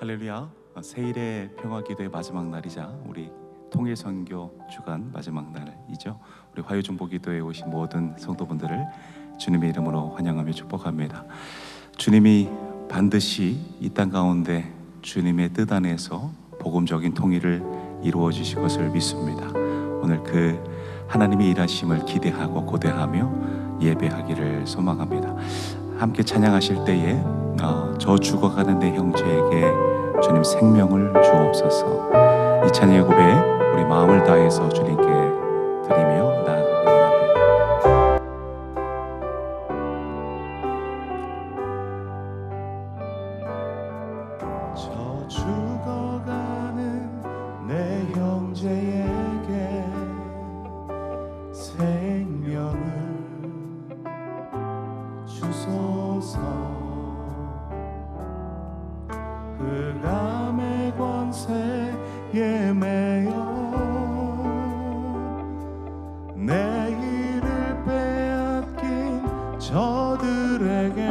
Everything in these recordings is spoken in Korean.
할렐루야. 세일의 평화기도의 마지막 날이자 우리 통일선교 주간 마지막 날이죠. 우리 화요중보기도에 오신 모든 성도분들을 주님의 이름으로 환영하며 축복합니다. 주님이 반드시 이 땅 가운데 주님의 뜻 안에서 복음적인 통일을 이루어 주실 것을 믿습니다. 오늘 그 하나님의 일하심을 기대하고 고대하며 예배하기를 소망합니다. 함께 찬양하실 때에 저 죽어가는 내 형제에게 주님 생명을 주옵소서. 이 찬양의 고백 우리 마음을 다해서 주님께 드리며 나아가기 원합니다. 저 죽어가는 내 형제에게 생명을 주소서. 흑암의 권세에 매여 내일을 빼앗긴 저들에게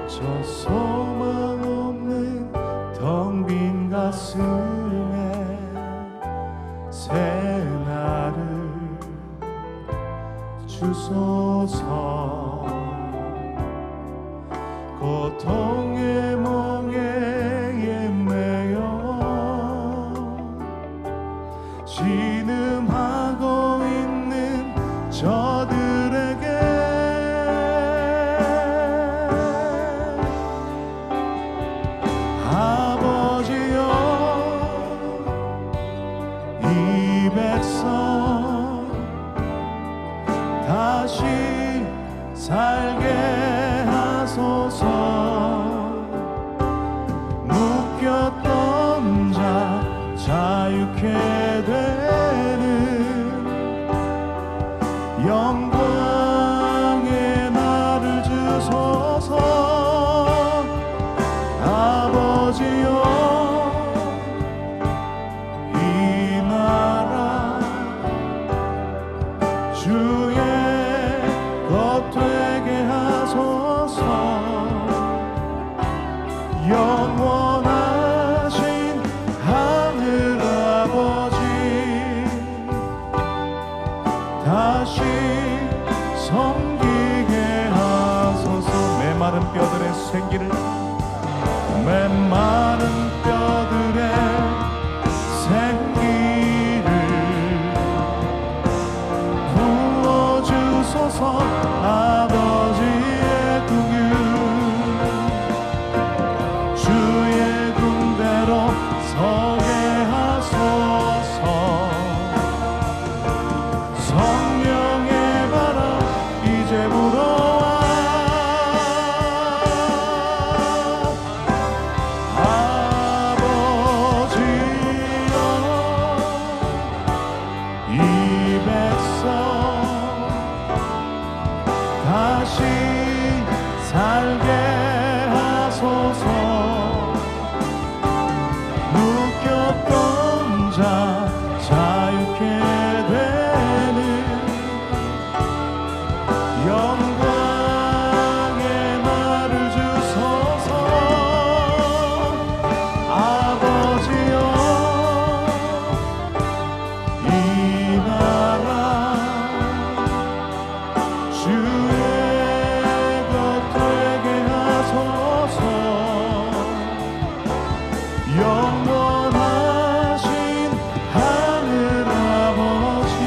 저 소망 없는 텅 빈 가슴에 새 날을 주소서. 고통의 멍에 매여 신음하고 있는 저들에게 아버지여 이 백성 다시 살게 하소서. 묶였던 자 자유케 되는 영광의 날을 주소서. 아버지여 이 나라 주의 것 되게 하소서. 영원하신 하늘 아버지 다시 섬기게 하소서. 메마른 뼈들의 생기를 메마른 뼈들의 생기를 부어주소서. 아버지의 긍휼 주의 군대로 서게 하소서. 성령의 바람 이제 불어와 아버지여 이 백성 다시 살게 하소서. 묶였던 자 자유케 되는 영광의 날을 주소서. 아버지여 이 나라 주의 것 되게 하소서. 영원하신 하늘 아버지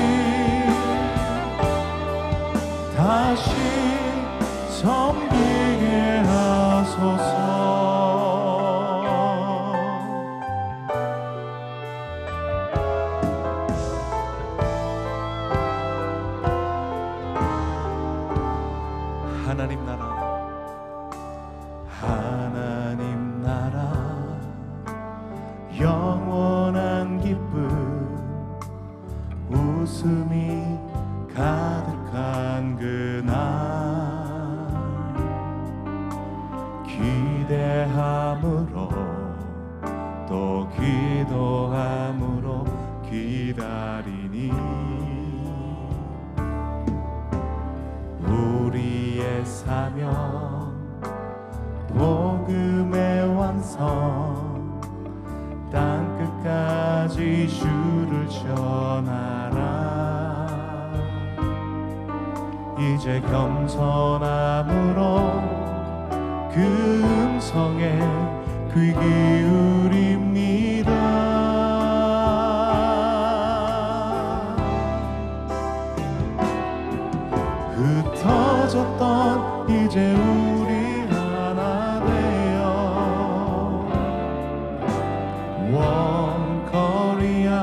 다시 섬기게 하소서. 하나님 나라 하나님 나라 영원한 기쁨 웃음이 가득한 그날 기대함으로 또 기도함으로 기다리니 우리의 사명 복음 원해서 땅끝까지 주를 전하라. 이제 겸손함으로 그 음성에 귀 기울입니다. 흩어졌던 이제 우리 하나 되어 원거리야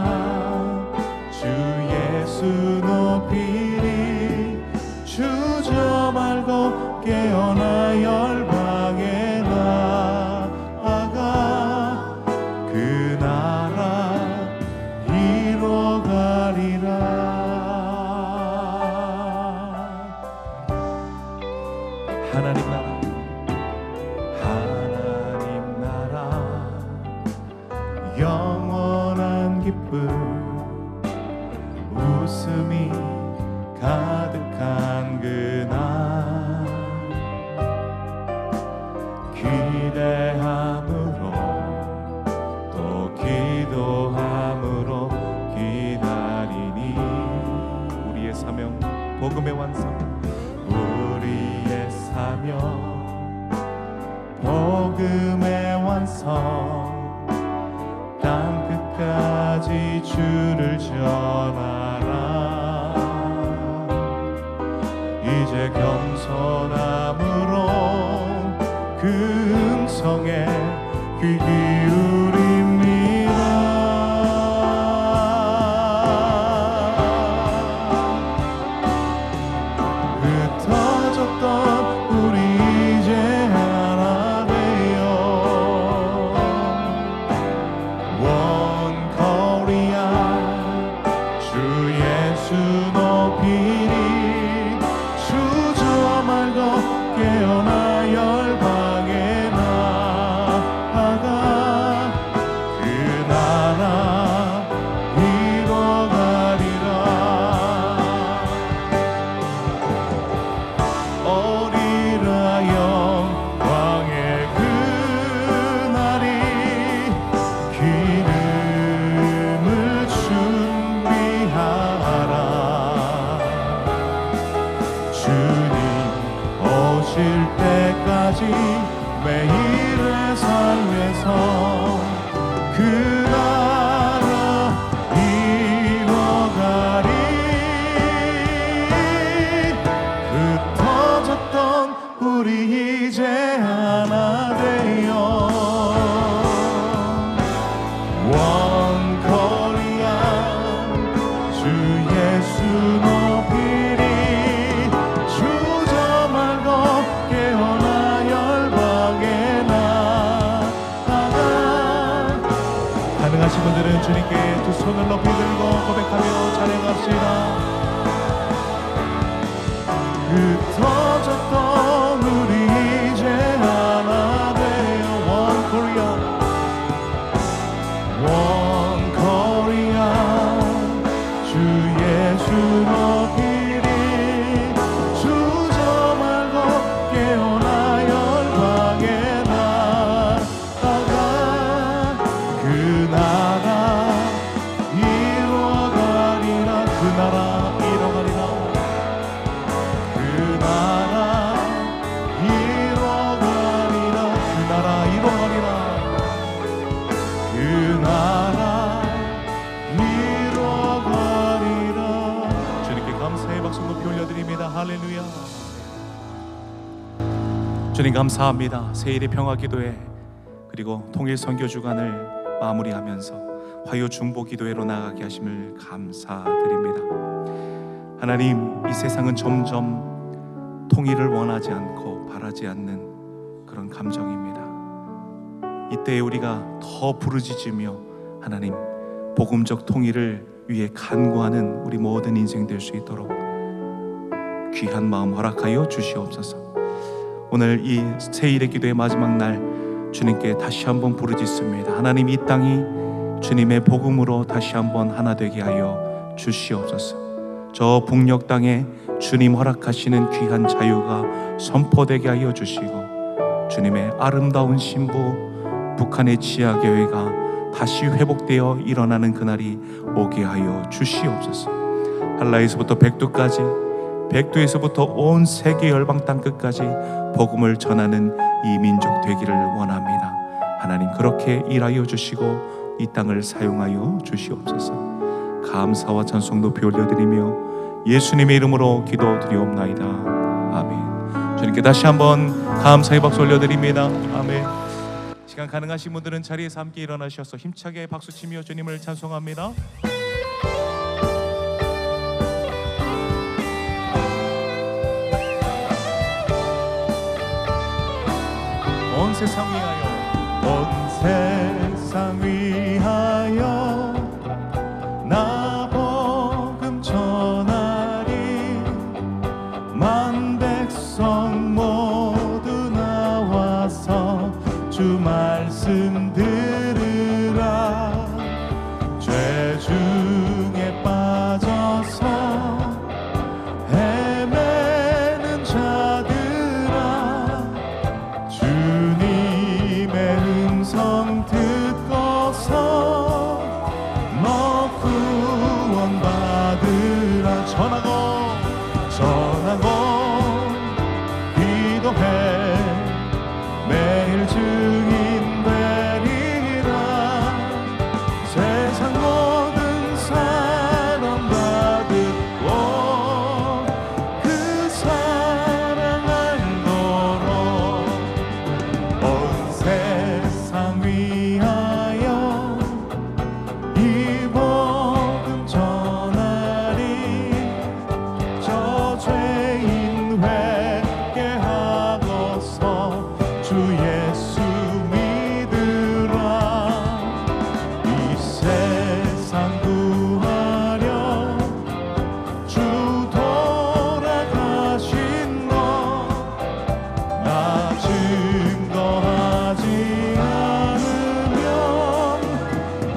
주 예수 높이리. 주저 말고 깨어나 열방에 나아가 그 나라 이뤄가리라. 하나님 나라 영원한 기쁨 웃음이 가득한 그날 기대함으로 또 기도함으로 기다리니. 우리의 사명 복음의 완성, 우리의 사명 복음의 완성. 땅끝까지 주를 전하라. 이제 겸손함으로 그 음성에 귀 기울입니다. 흩어졌던 우리 이제 하나 되어 원코리아 주 예수 높이리. 주저 말고 깨어나 열방에 나아가 그 나라 이뤄가리라. 오리라 영광의 그날이 기름을 준비하라. 주님 오실 때까지 매일의 삶에서 그 나라 이뤄가리. 흩어졌던 우리 이제 하나 되어 원코리아 주 예수 높이리. 주저 말고 깨어나 열방에 나아가. 가능하신 분들은 주님께 두 손을 높이 들고 고백하며 찬양합시다. 흩어졌던 우리 이제 하나 되어 원코리아 원코리아 주 예수 높이리. 주저 말고 깨어나 열방에 나아가 그 나라 이뤄가리라. 그 나라 이뤄가리라. 그 나라 이뤄가리라. 그 나라 이뤄가리라. 그 나라 이뤄가리라. 주님께 감사의 박수 높이 올려드립니다. 할렐루야. 주님 감사합니다. 새일의 평화 기도회 그리고 통일 선교 주간을 마무리하면서 화요 중보 기도회로 나아가게 하심을 감사드립니다. 하나님, 이 세상은 점점 통일을 원하지 않고 바라지 않는 그런 감정입니다. 이때에 우리가 더 부르짖으며 하나님 복음적 통일을 위해 간구하는 우리 모든 인생 될 수 있도록 귀한 마음 허락하여 주시옵소서. 오늘 이 새일의 기도의 마지막 날 주님께 다시 한번 부르짖습니다. 하나님, 이 땅이 주님의 복음으로 다시 한번 하나 되게 하여 주시옵소서. 저 북녘 땅에 주님 허락하시는 귀한 자유가 선포되게 하여 주시고 주님의 아름다운 신부 북한의 지하교회가 다시 회복되어 일어나는 그날이 오게 하여 주시옵소서. 한라에서부터 백두까지, 백두에서부터 온 세계 열방 땅 끝까지 복음을 전하는 이 민족 되기를 원합니다. 하나님 그렇게 일하여 주시고 이 땅을 사용하여 주시옵소서. 감사와 찬송 높이 올려드리며 예수님의 이름으로 기도드리옵나이다. 아멘. 주님께 다시 한번 감사의 박수 올려드립니다. 아멘. 시간 가능하신 분들은 자리에서 함께 일어나셔서 힘차게 박수치며 주님을 찬송합니다. 온 세상 위하여, 온 세상 위하여 나 복음 전하리. 만 백성 모두 나와서 주 말씀 들으라. 죄 중에 빠져서 헤매는 자들아, 주님의 음성 듣고서 너 구원받으라. 전하고 기도해 매일 증인 되리라. 세상 모든 사람 다 듣고 그 사랑 알도록 온 세상 위하여 이 복음 전하리. 저 죄인 회개하고서 주 예수 믿으라. 이 세상 구하려 주 돌아가신 것 나 증거하지 않으면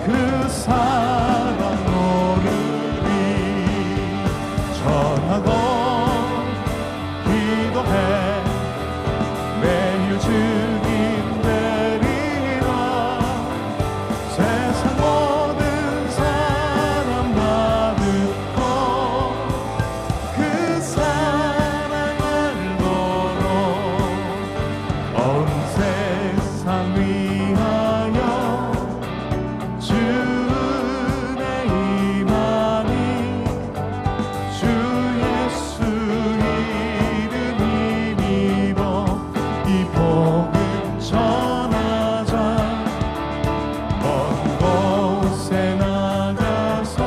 그 사랑 모르리. 전하고 기도해 매일 증인 되리라. 세상 모든 사람 다 듣고 그 사랑 알도록 온 세상 위하여 주 은혜 임하니. 주 예수 이름 힘입어 이 복음 전하자. 먼 곳에 나가서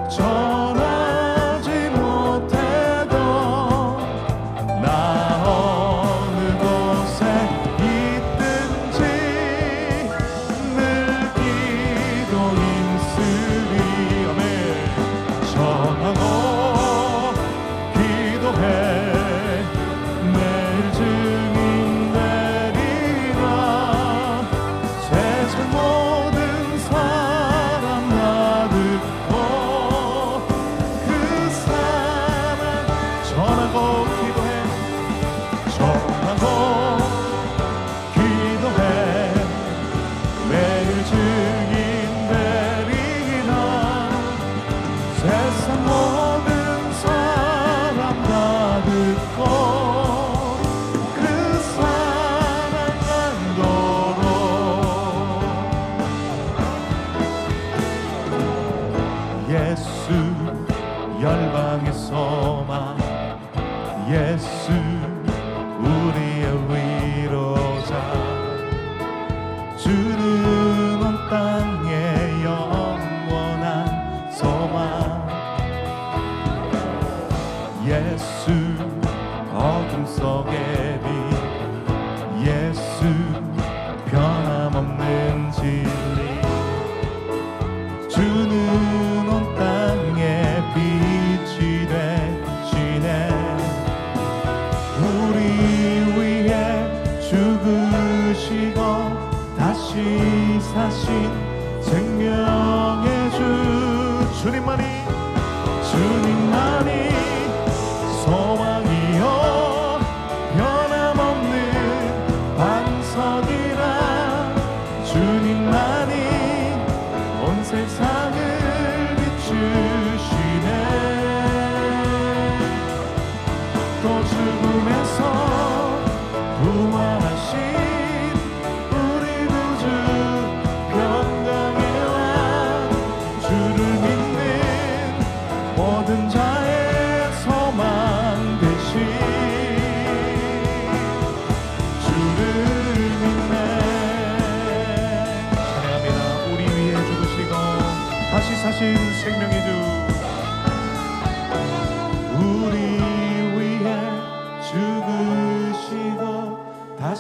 전하지 못해도 나 어느 곳에 있든지 늘 기도 힘쓰리. 아멘. 전하고 기도해 매일 증인 되리라. 세상 모든 사람 다 듣고 그 사랑 전하고 기도해. 전하고 기도해 매일 증인 되리라. 세상 모든 사람 다 듣고 그 사랑 알도록 예수 열방의 소망, 예수 우리의 위로자. 주는 온 땅의 영원한 소망. 예수 어둠 속의 빛, 예수 변함없는 진리. 주는 온 땅의 빛이 되시네. 우리 위해 죽으시고 다시 사신 생명의 주. 주님만이 소망이요 변함없는 반석이라.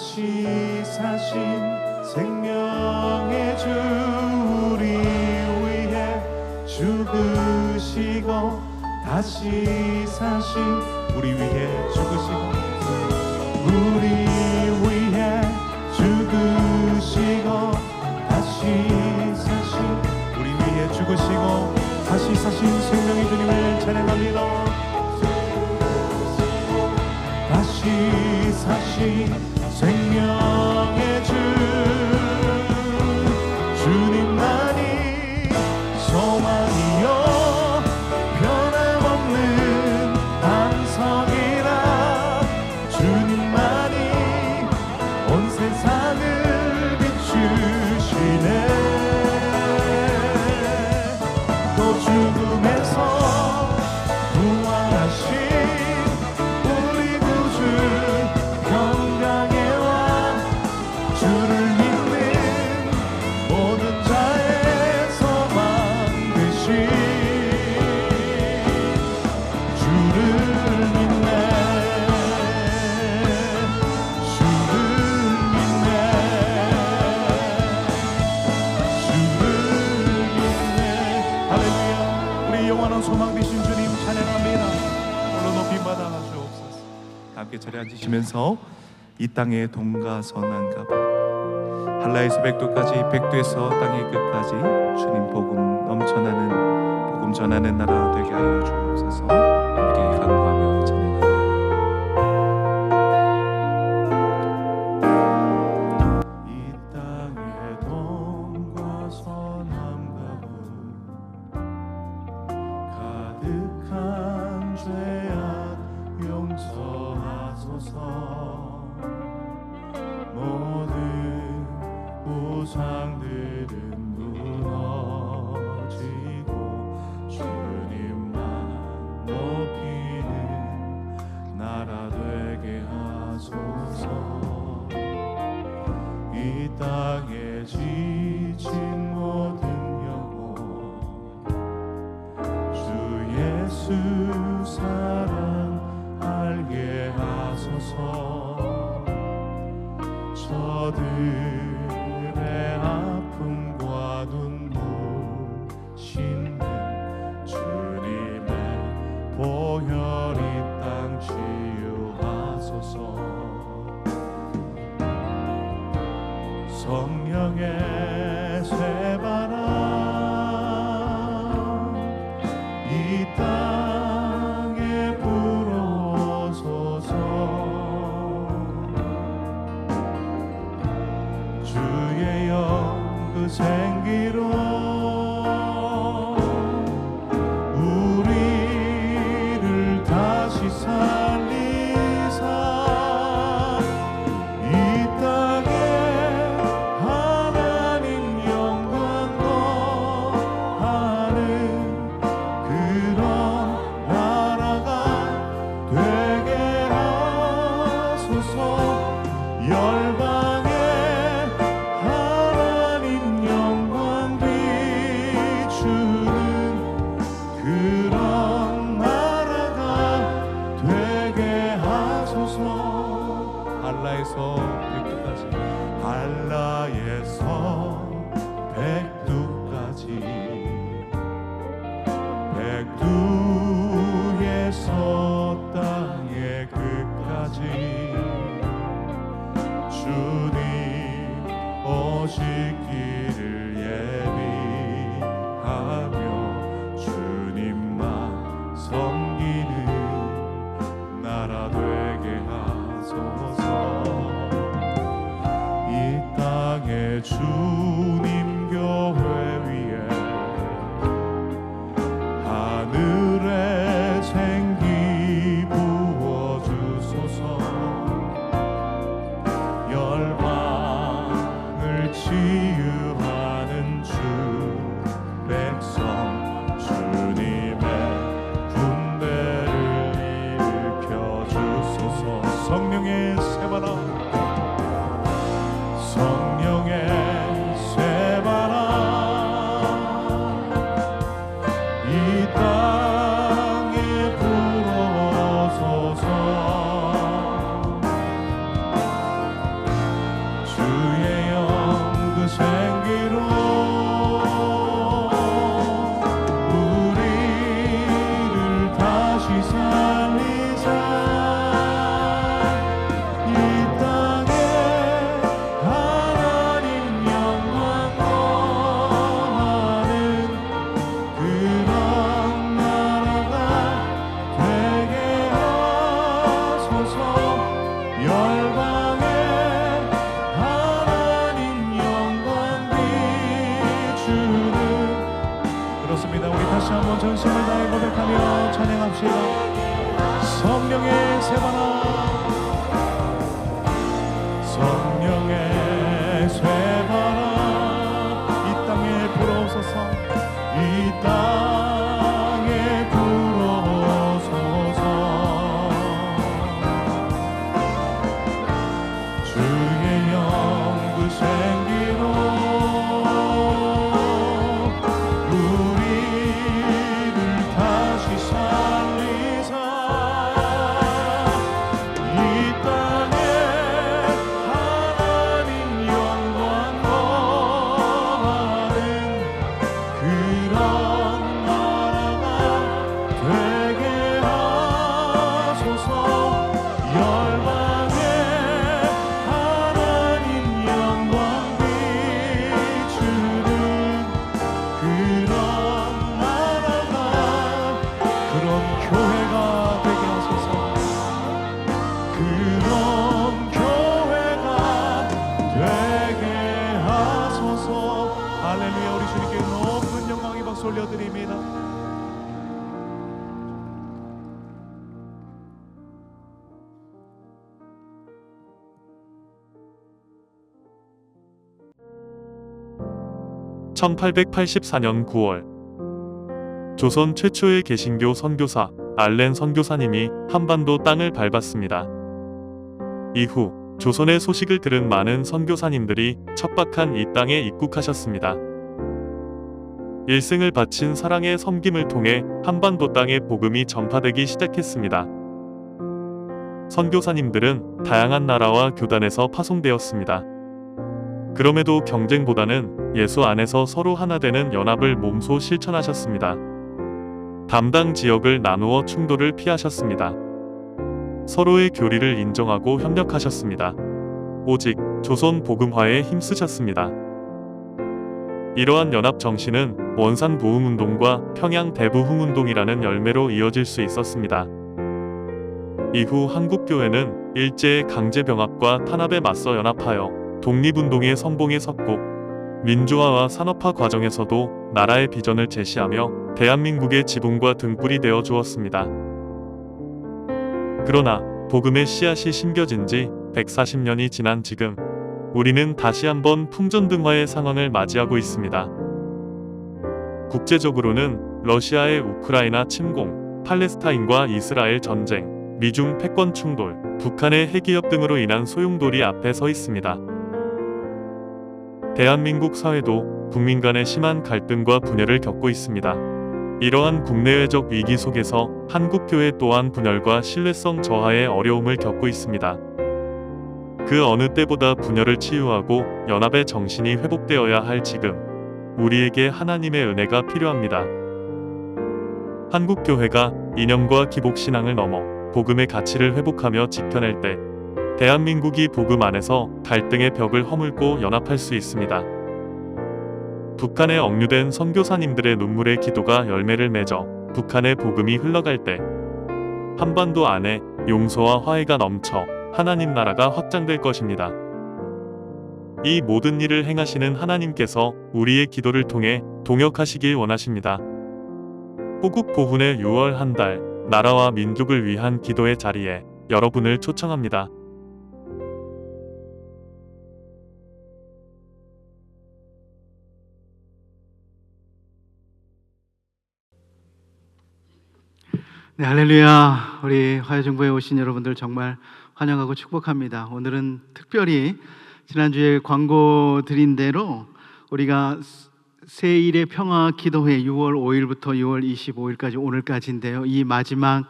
다시 사신 생명의 주 우리 위해 죽으시고 다시 사신 우리 위해 죽으시고 우리 위해 죽으시고 다시 사신 우리 위해 죽으시고 다시 사신 생명의 주님을 찬양합니다. 다시 사신 생명의 주 주님만이 소망이요 변함없는 반석이라 주님만이 온 세상을 비추시네. 또 죽음에서 부활하신 우리 구주 평강의 왕 주를 믿는 모든 자의 소망 되신 주를 믿네. 할렐루야. 우리 영원한 소망 되신 주님 찬양합니다. 홀로 높이 받아 주옵소서. 함께 자리에 앉으시면서 이 땅의 동가선한가봐 한라에서 백두까지 백두에서 땅의 끝까지 주님 복음 넘쳐나는 복음 전하는 나라 되게 하여 주옵소서. 함께 간구하며 찬양합니다. 이 땅의 동과 선함가부 가득한 죄악 용서하소서. 모든 우상들은 무너지고 주님만 높이는 나라 되게 하소서. 이 땅에 지친 모든 영혼 주 예수 사랑 알게 하소서. 저들의 아픔과 눈물 씻는 주님의 보혈 이 땅 치유하소서. 성령의 새바람 이 땅에 불어소서. 주의 영 그 생기로 우리를 다시 살리사 이 땅에 하나님 영광 거하는 그런 나라가 되게 하소서. 열방에 하나님 영광 비추는 그런 나라가 되게 하소서. 한라에서 백두까지 한라에서 백두까지 백두에서 땅의 끝까지 주님 오시기를 예비하며 주님만 섬기는 나라 되게 하소서. 이 땅에 주님 교회 위에 하늘의 생기 부어주소서. 열방을 치유하는 주 백성 주님의 군대를 일으켜 주소서. 성령의 새바람 성령의 새바람 이 땅에 불어소서. 세바나 성령의 쇠바람 이 땅에 불어오소서 이 땅에 불어오소서 주의 영 그 생기로 우리를 다시 살리사 이 땅에 하나님 영광 거하는 그런 나라가 되게 하소서 열방에 하나님 영광 비추는 그런 나라가 그런 교회가 되게 하소서 그런 교회가 되게 하소서 할렐루야 우리 주님께 높은 영광의 박수 올려드립니다. (1884년 9월) 조선 최초의 개신교 선교사 알렌 선교사님이 한반도 땅을 밟았습니다. 이후 조선의 소식을 들은 많은 선교사님들이 척박한 이 땅에 입국하셨습니다. 일생을 바친 사랑의 섬김을 통해 한반도 땅에 복음이 전파되기 시작했습니다. 선교사님들은 다양한 나라와 교단에서 파송되었습니다. 그럼에도 경쟁보다는 예수 안에서 서로 하나 되는 연합을 몸소 실천하셨습니다. 담당 지역을 나누어 충돌을 피하셨습니다. 서로의 교리를 인정하고 협력하셨습니다. 오직 조선 복음화에 힘쓰셨습니다. 이러한 연합 정신은 원산 보흥운동과 평양 대부흥운동이라는 열매로 이어질 수 있었습니다. 이후 한국교회는 일제의 강제병합과 탄압에 맞서 연합하여 독립운동의 선봉에 섰고 민주화와 산업화 과정에서도 나라의 비전을 제시하며 대한민국의 지붕과 등불이 되어 주었습니다. 그러나 복음의 씨앗이 심겨진 지 140년이 지난 지금 우리는 다시 한번 풍전등화의 상황을 맞이하고 있습니다. 국제적으로는 러시아의 우크라이나 침공, 팔레스타인과 이스라엘 전쟁, 미중 패권 충돌, 북한의 핵위협 등으로 인한 소용돌이 앞에 서 있습니다. 대한민국 사회도 국민 간의 심한 갈등과 분열을 겪고 있습니다. 이러한 국내외적 위기 속에서 한국교회 또한 분열과 신뢰성 저하의 어려움을 겪고 있습니다. 그 어느 때보다 분열을 치유하고 연합의 정신이 회복되어야 할 지금 우리에게 하나님의 은혜가 필요합니다. 한국교회가 이념과 기복신앙을 넘어 복음의 가치를 회복하며 지켜낼 때 대한민국이 복음 안에서 갈등의 벽을 허물고 연합할 수 있습니다. 북한에 억류된 선교사님들의 눈물의 기도가 열매를 맺어 북한의 복음이 흘러갈 때 한반도 안에 용서와 화해가 넘쳐 하나님 나라가 확장될 것입니다. 이 모든 일을 행하시는 하나님께서 우리의 기도를 통해 동역하시길 원하십니다. 호국 보훈의 6월 한 달 나라와 민족을 위한 기도의 자리에 여러분을 초청합니다. 네, 할렐루야. 우리 화요중보에 오신 여러분들 정말 환영하고 축복합니다. 오늘은 특별히 지난주에 광고 드린 대로 우리가 새일의 평화 기도회 6월 5일부터 6월 25일까지 오늘까지인데요. 이 마지막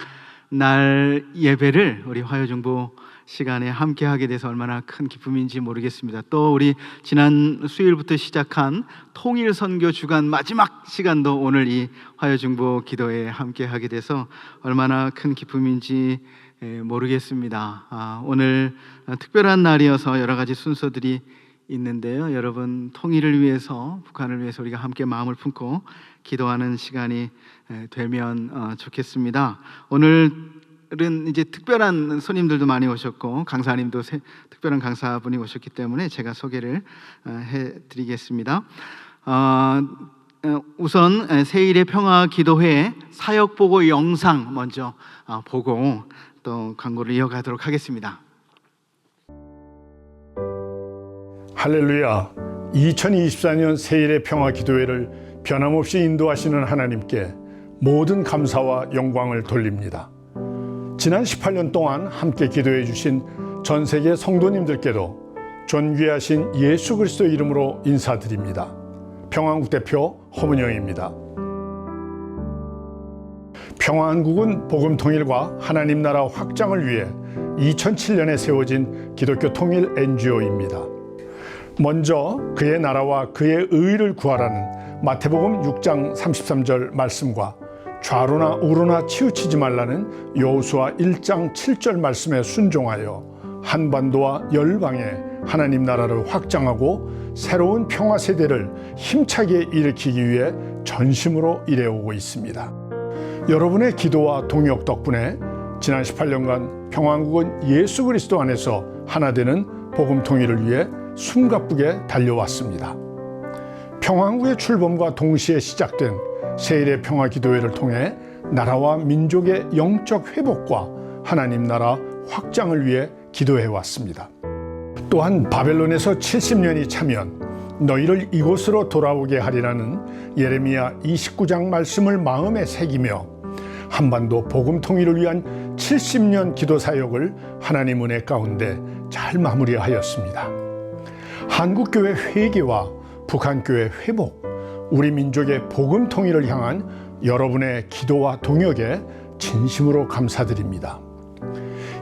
날 예배를 우리 화요중보 시간에 함께 하게 돼서 얼마나 큰 기쁨인지 모르겠습니다. 또 우리 지난 수요일부터 시작한 통일 선교 주간 마지막 시간도 오늘 이 화요중보 기도회에 함께 하게 돼서 얼마나 큰 기쁨인지 모르겠습니다. 오늘 특별한 날이어서 여러 가지 순서들이 있는데요. 여러분 통일을 위해서, 북한을 위해서 우리가 함께 마음을 품고 기도하는 시간이 되면 좋겠습니다. 오늘은 이제 특별한 손님들도 많이 오셨고 강사님도 특별한 강사분이 오셨기 때문에 제가 소개를 해드리겠습니다. 우선 세일의 평화 기도회 사역 보고 영상 먼저 보고 또 광고를 이어가도록 하겠습니다. 할렐루야. 2024년 세일의 평화 기도회를 변함없이 인도하시는 하나님께 모든 감사와 영광을 돌립니다. 지난 18년 동안 함께 기도해 주신 전 세계 성도님들께도 존귀하신 예수 그리스도 이름으로 인사드립니다. 평화한국 대표 허문영입니다. 평화한국은 복음 통일과 하나님 나라 확장을 위해 2007년에 세워진 기독교 통일 NGO입니다. 먼저 그의 나라와 그의 의를 구하라는 마태복음 6장 33절 말씀과 좌로나 우로나 치우치지 말라는 여호수아 1장 7절 말씀에 순종하여 한반도와 열방에 하나님 나라를 확장하고 새로운 평화 세대를 힘차게 일으키기 위해 전심으로 일해오고 있습니다. 여러분의 기도와 동역 덕분에 지난 18년간 평화한국은 예수 그리스도 안에서 하나 되는 복음 통일을 위해 숨가쁘게 달려왔습니다. 평화한국의 출범과 동시에 시작된 세일의 평화 기도회를 통해 나라와 민족의 영적 회복과 하나님 나라 확장을 위해 기도해 왔습니다. 또한 바벨론에서 70년이 차면 너희를 이곳으로 돌아오게 하리라는 예레미야 29장 말씀을 마음에 새기며 한반도 복음 통일을 위한 70년 기도 사역을 하나님 은혜 가운데 잘 마무리하였습니다. 한국교회 회개와 북한교회 회복, 우리 민족의 복음 통일을 향한 여러분의 기도와 동역에 진심으로 감사드립니다.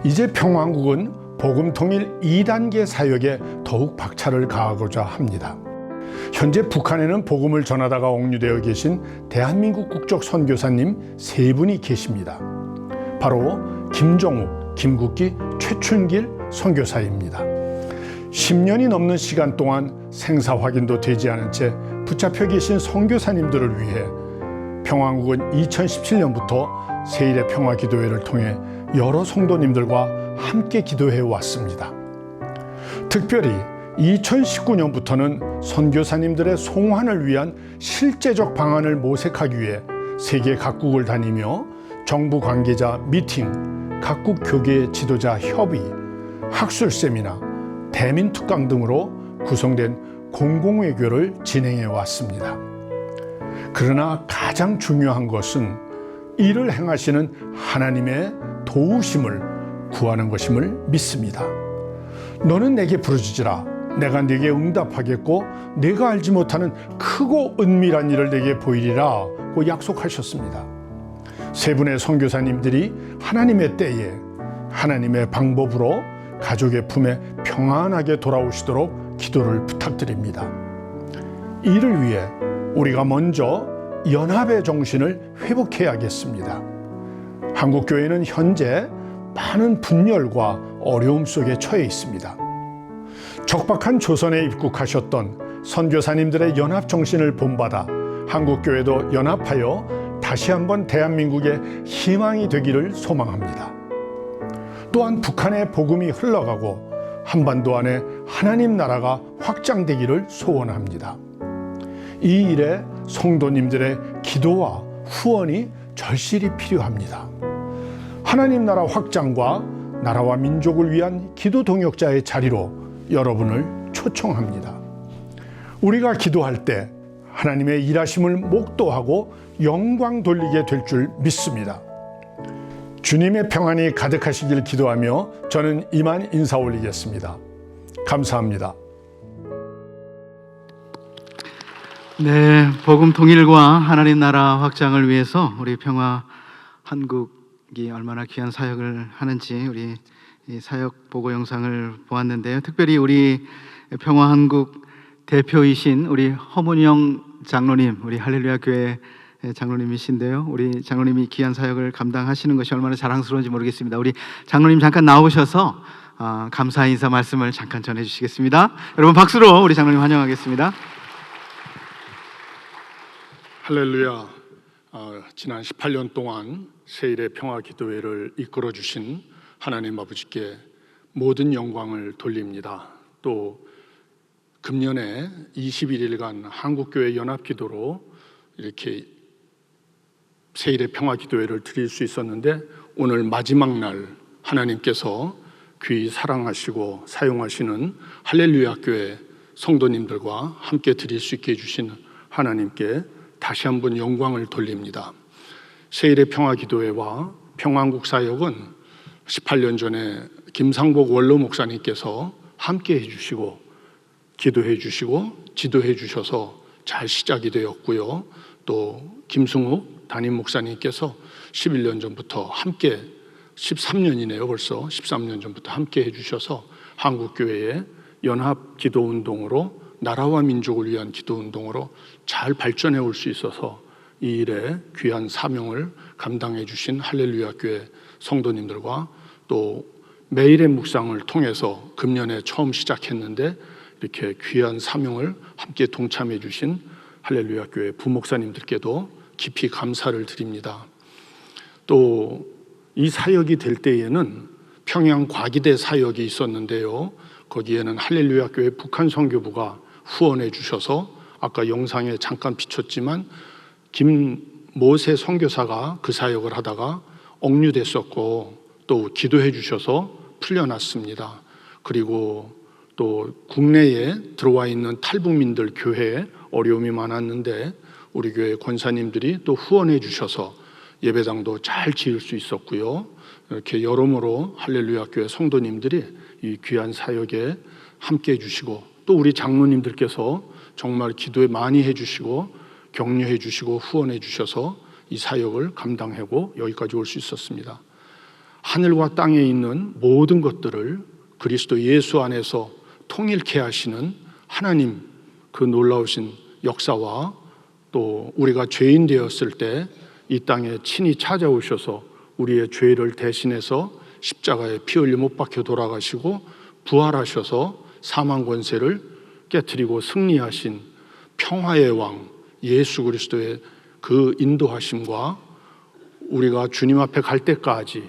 이제 평화한국은 복음 통일 2단계 사역에 더욱 박차를 가하고자 합니다. 현재 북한에는 복음을 전하다가 옥류되어 계신 대한민국 국적 선교사님 3분이 계십니다. 바로 김정욱, 김국기, 최춘길 선교사입니다. 10년이 넘는 시간 동안 생사 확인도 되지 않은 채 붙잡혀 계신 선교사님들을 위해 평화한국은 2017년부터 세일의 평화 기도회를 통해 여러 성도님들과 함께 기도해 왔습니다. 특별히 2019년부터는 선교사님들의 송환을 위한 실제적 방안을 모색하기 위해 세계 각국을 다니며 정부 관계자 미팅, 각국 교계 지도자 협의, 학술 세미나, 대민 특강 등으로 구성된 공공외교를 진행해 왔습니다. 그러나 가장 중요한 것은 이를 행하시는 하나님의 도우심을 구하는 것임을 믿습니다. 너는 내게 부르짖으라. 내가 네게 응답하겠고 네가 알지 못하는 크고 은밀한 일을 네게 보이리라 고 약속하셨습니다. 세 분의 선교사님들이 하나님의 때에 하나님의 방법으로 가족의 품에 평안하게 돌아오시도록 기도를 부탁드립니다. 이를 위해 우리가 먼저 연합의 정신을 회복해야겠습니다. 한국교회는 현재 많은 분열과 어려움 속에 처해 있습니다. 적박한 조선에 입국하셨던 선교사님들의 연합 정신을 본받아 한국교회도 연합하여 다시 한번 대한민국의 희망이 되기를 소망합니다. 또한 북한의 복음이 흘러가고 한반도 안에 하나님 나라가 확장되기를 소원합니다. 이 일에 성도님들의 기도와 후원이 절실히 필요합니다. 하나님 나라 확장과 나라와 민족을 위한 기도 동역자의 자리로 여러분을 초청합니다. 우리가 기도할 때 하나님의 일하심을 목도하고 영광 돌리게 될 줄 믿습니다. 주님의 평안이 가득하시길 기도하며 저는 이만 인사 올리겠습니다. 감사합니다. 네, 복음 통일과 하나님 나라 확장을 위해서 우리 평화 한국이 얼마나 귀한 사역을 하는지 우리 이 사역 보고 영상을 보았는데요. 특별히 우리 평화 한국 대표이신 우리 허문영 장로님, 우리 할렐루야 교회 장로님이신데요. 우리 장로님이 귀한 사역을 감당하시는 것이 얼마나 자랑스러운지 모르겠습니다. 우리 장로님 잠깐 나오셔서 감사 인사 말씀을 잠깐 전해주시겠습니다. 여러분 박수로 우리 장로님 환영하겠습니다. 할렐루야. 지난 18년 동안 세일의 평화 기도회를 이끌어 주신 하나님 아버지께 모든 영광을 돌립니다. 또 금년에 21일간 한국교회 연합기도로 이렇게 세일의 평화 기도회를 드릴 수 있었는데, 오늘 마지막 날 하나님께서 귀히 사랑하시고 사용하시는 할렐루야 교회 성도님들과 함께 드릴 수 있게 해주신 하나님께 다시 한번 영광을 돌립니다. 세일의 평화 기도회와 평화한국 사역은 18년 전에 김상복 원로 목사님께서 함께 해주시고 기도해 주시고 지도해 주셔서 잘 시작이 되었고요. 또 김승욱 담임 목사님께서 11년 전부터 함께, 13년이네요 벌써, 13년 전부터 함께 해주셔서 한국교회의 연합 기도운동으로, 나라와 민족을 위한 기도운동으로 잘 발전해 올 수 있어서 이 일에 귀한 사명을 감당해 주신 할렐루야 교회 성도님들과, 또 매일의 묵상을 통해서 금년에 처음 시작했는데 이렇게 귀한 사명을 함께 동참해 주신 할렐루야 교회 부목사님들께도 깊이 감사를 드립니다. 또 이 사역이 될 때에는 평양 과기대 사역이 있었는데요, 거기에는 할렐루야 교회 북한 선교부가 후원해 주셔서 아까 영상에 잠깐 비쳤지만 김모세 선교사가 그 사역을 하다가 억류됐었고 또 기도해 주셔서 풀려났습니다. 그리고 또 국내에 들어와 있는 탈북민들 교회에 어려움이 많았는데 우리 교회 권사님들이 또 후원해 주셔서 예배당도 잘 지을 수 있었고요. 이렇게 여러모로 할렐루야 교회 성도님들이 이 귀한 사역에 함께 해주시고, 또 우리 장로님들께서 정말 기도에 많이 해주시고 격려해 주시고 후원해 주셔서 이 사역을 감당하고 여기까지 올 수 있었습니다. 하늘과 땅에 있는 모든 것들을 그리스도 예수 안에서 통일케 하시는 하나님, 그 놀라우신 역사와, 또 우리가 죄인 되었을 때 이 땅에 친히 찾아오셔서 우리의 죄를 대신해서 십자가에 피 흘려 못 박혀 돌아가시고 부활하셔서 사망 권세를 깨트리고 승리하신 평화의 왕 예수 그리스도의 그 인도하심과, 우리가 주님 앞에 갈 때까지,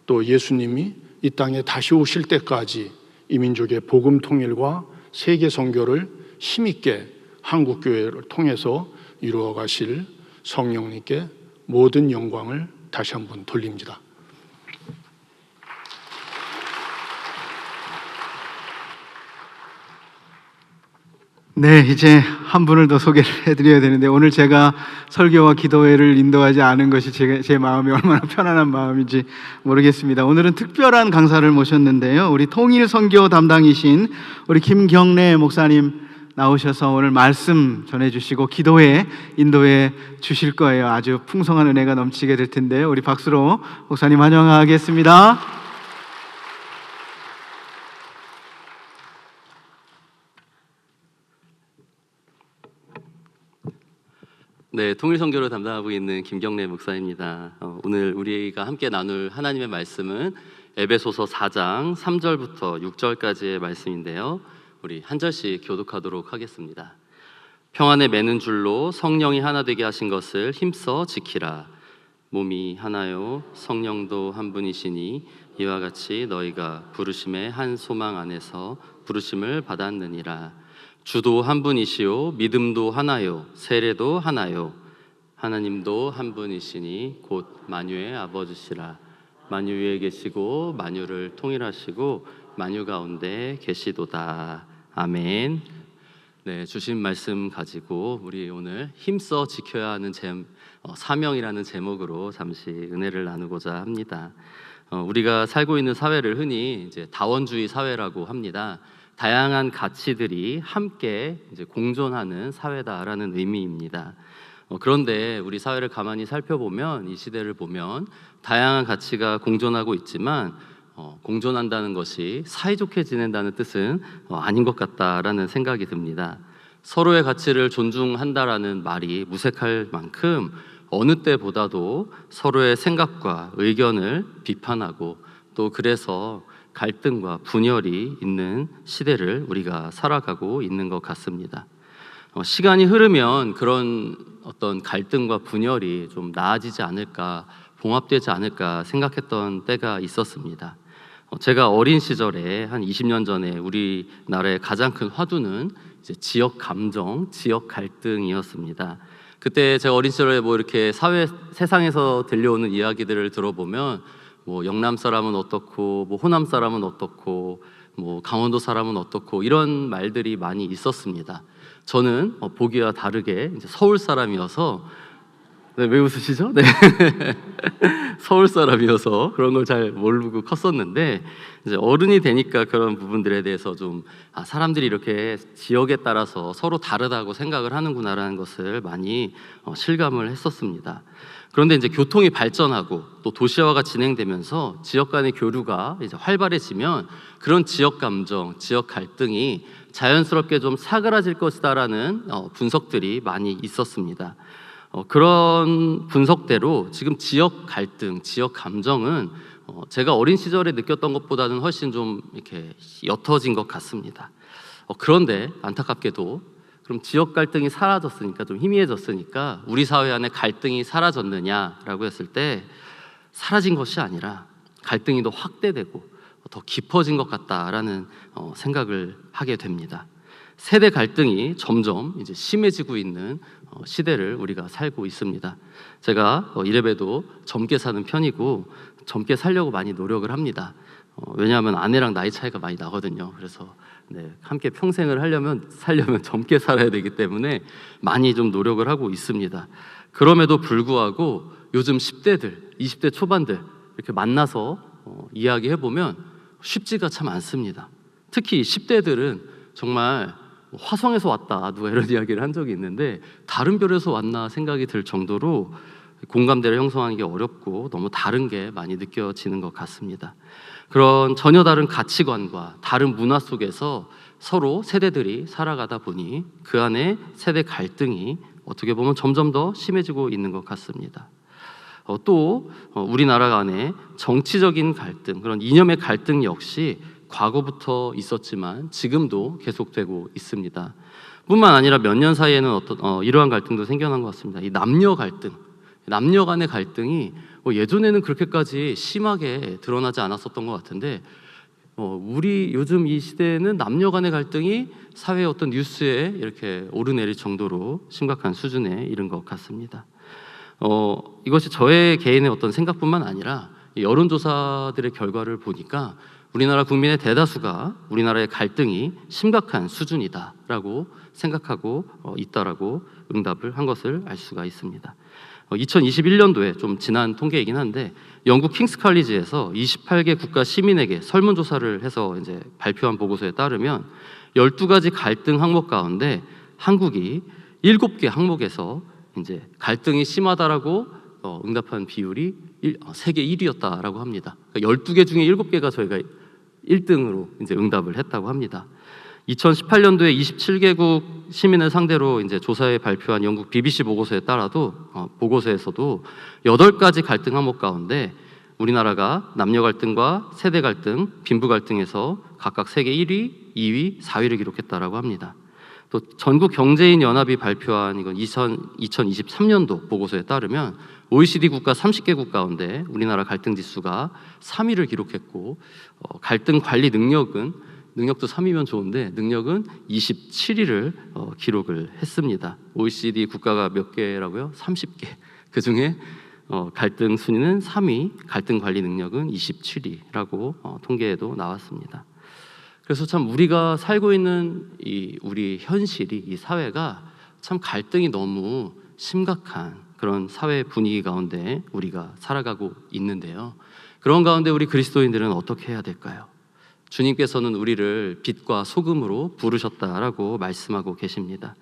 또 예수님이 이 땅에 다시 오실 때까지 이 민족의 복음 통일과 세계 선교를 힘있게 한국교회를 통해서 이루어 가실 성령님께 모든 영광을 다시 한번 돌립니다. 네, 이제 한 분을 더 소개를 해드려야 되는데, 오늘 제가 설교와 기도회를 인도하지 않은 것이 제 마음이 얼마나 편안한 마음인지 모르겠습니다. 오늘은 특별한 강사를 모셨는데요, 우리 통일 선교 담당이신 우리 김경래 목사님 나오셔서 오늘 말씀 전해주시고 기도회 인도해 주실 거예요. 아주 풍성한 은혜가 넘치게 될 텐데요, 우리 박수로 목사님 환영하겠습니다. 네, 통일선교를 담당하고 있는 김경래 목사입니다. 오늘 우리가 함께 나눌 하나님의 말씀은 에베소서 4장 3절부터 6절까지의 말씀인데요, 우리 한 절씩 교독하도록 하겠습니다. 평안에 매는 줄로 성령이 하나 되게 하신 것을 힘써 지키라. 몸이 하나요 성령도 한 분이시니 이와 같이 너희가 부르심의 한 소망 안에서 부르심을 받았느니라. 주도 한 분이시요 믿음도 하나요 세례도 하나요 하나님도 한 분이시니 곧 만유의 아버지시라. 만유 위에 계시고 만유를 통일하시고 만유 가운데 계시도다. 아멘. 네, 주신 말씀 가지고 우리 오늘 힘써 지켜야 하는 사명이라는 제목으로 잠시 은혜를 나누고자 합니다. 우리가 살고 있는 사회를 흔히 이제 다원주의 사회라고 합니다. 다양한 가치들이 함께 이제 공존하는 사회다라는 의미입니다. 그런데 우리 사회를 가만히 살펴보면, 이 시대를 보면 다양한 가치가 공존하고 있지만 공존한다는 것이 사이좋게 지낸다는 뜻은 아닌 것 같다라는 생각이 듭니다. 서로의 가치를 존중한다라는 말이 무색할 만큼 어느 때보다도 서로의 생각과 의견을 비판하고, 또 그래서 갈등과 분열이 있는 시대를 우리가 살아가고 있는 것 같습니다. 시간이 흐르면 그런 어떤 갈등과 분열이 좀 나아지지 않을까, 봉합되지 않을까 생각했던 때가 있었습니다. 제가 어린 시절에 한 20년 전에 우리나라의 가장 큰 화두는 이제 지역 감정, 지역 갈등이었습니다. 그때 제가 어린 시절에 뭐 이렇게 세상에서 들려오는 이야기들을 들어보면 뭐 영남 사람은 어떻고, 뭐 호남 사람은 어떻고, 뭐 강원도 사람은 어떻고 이런 말들이 많이 있었습니다. 저는 보기와 다르게 이제 서울 사람이어서 네, 왜 웃으시죠? 네. 서울 사람이어서 그런 걸 잘 모르고 컸었는데 이제 어른이 되니까 그런 부분들에 대해서 좀 사람들이 이렇게 지역에 따라서 서로 다르다고 생각을 하는구나라는 것을 많이 실감을 했었습니다. 그런데 이제 교통이 발전하고 또 도시화가 진행되면서 지역 간의 교류가 이제 활발해지면 그런 지역 감정, 지역 갈등이 자연스럽게 좀 사그라질 것이다라는 분석들이 많이 있었습니다. 그런 분석대로 지금 지역 갈등, 지역 감정은 제가 어린 시절에 느꼈던 것보다는 훨씬 좀 이렇게 옅어진 것 같습니다. 그런데 안타깝게도 그럼 지역 갈등이 사라졌으니까, 좀 희미해졌으니까 우리 사회 안에 갈등이 사라졌느냐라고 했을 때 사라진 것이 아니라 갈등이 더 확대되고 더 깊어진 것 같다라는 생각을 하게 됩니다. 세대 갈등이 점점 이제 심해지고 있는 시대를 우리가 살고 있습니다. 제가 이래봬도 젊게 사는 편이고 젊게 살려고 많이 노력을 합니다. 왜냐하면 아내랑 나이 차이가 많이 나거든요. 그래서 네, 함께 평생을 살려면 젊게 살아야 되기 때문에 많이 좀 노력을 하고 있습니다. 그럼에도 불구하고 요즘 10대들, 20대 초반들 이렇게 만나서 이야기해 보면 쉽지가 참 않습니다. 특히 10대들은 정말 화성에서 왔다, 누가 이런 이야기를 한 적이 있는데 다른 별에서 왔나 생각이 들 정도로 공감대를 형성하는 게 어렵고 너무 다른 게 많이 느껴지는 것 같습니다. 그런 전혀 다른 가치관과 다른 문화 속에서 서로 세대들이 살아가다 보니 그 안에 세대 갈등이 어떻게 보면 점점 더 심해지고 있는 것 같습니다. 또 우리나라 안에 정치적인 갈등, 그런 이념의 갈등 역시 과거부터 있었지만 지금도 계속되고 있습니다. 뿐만 아니라 몇 년 사이에는 이러한 갈등도 생겨난 것 같습니다. 이 남녀 갈등, 남녀 간의 갈등이 예전에는 그렇게까지 심하게 드러나지 않았었던 것 같은데 우리 요즘 이 시대에는 남녀 간의 갈등이 사회의 어떤 뉴스에 이렇게 오르내릴 정도로 심각한 수준에 이른 것 같습니다. 이것이 저의 개인의 어떤 생각뿐만 아니라 여론조사들의 결과를 보니까 우리나라 국민의 대다수가 우리나라의 갈등이 심각한 수준이다라고 생각하고 있다라고 응답을 한 것을 알 수가 있습니다. 2021년도에 좀 지난 통계이긴 한데 영국 킹스 칼리지에서 28개 국가 시민에게 설문조사를 해서 이제 발표한 보고서에 따르면 12가지 갈등 항목 가운데 한국이 7개 항목에서 이제 갈등이 심하다라고 응답한 비율이 세계 1위였다라고 합니다. 그러니까 12개 중에 7개가 저희가 1등으로 이제 응답을 했다고 합니다. 2018년도에 27개국 시민을 상대로 이제 조사에 발표한 영국 BBC 보고서에 따라도 보고서에서도 8가지 갈등 항목 가운데 우리나라가 남녀 갈등과 세대 갈등, 빈부 갈등에서 각각 세계 1위, 2위, 4위를 기록했다라고 합니다. 또 전국 경제인 연합이 발표한 이건 2023년도 보고서에 따르면 OECD 국가 30개국 가운데 우리나라 갈등 지수가 3위를 기록했고 갈등 관리 능력도 3위면 좋은데 능력은 27위를 기록을 했습니다. OECD 국가가 몇 개라고요? 30개. 그 중에 갈등 순위는 3위, 갈등 관리 능력은 27위라고 통계에도 나왔습니다. 그래서 참 우리가 살고 있는 우리 현실이, 이 사회가 참 갈등이 너무 심각한 그런 사회 분위기 가운데 우리가 살아가고 있는데요. 그런 가운데 우리 그리스도인들은 어떻게 해야 될까요? 주님께서는 우리를 빛과 소금으로 부르셨다라고 말씀하고 계십니다.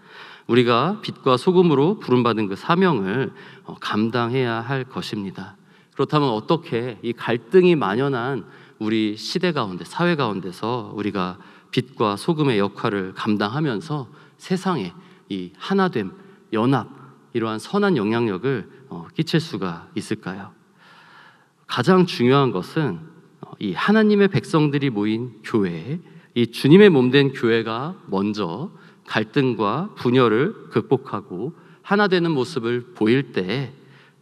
우리가 빛과 소금으로 부름받은 그 사명을 감당해야 할 것입니다. 그렇다면 어떻게 이 갈등이 만연한 우리 시대 가운데, 사회 가운데서 우리가 빛과 소금의 역할을 감당하면서 세상에 이 하나됨, 연합, 이러한 선한 영향력을 끼칠 수가 있을까요? 가장 중요한 것은 이 하나님의 백성들이 모인 교회, 이 주님의 몸된 교회가 먼저 갈등과 분열을 극복하고 하나 되는 모습을 보일 때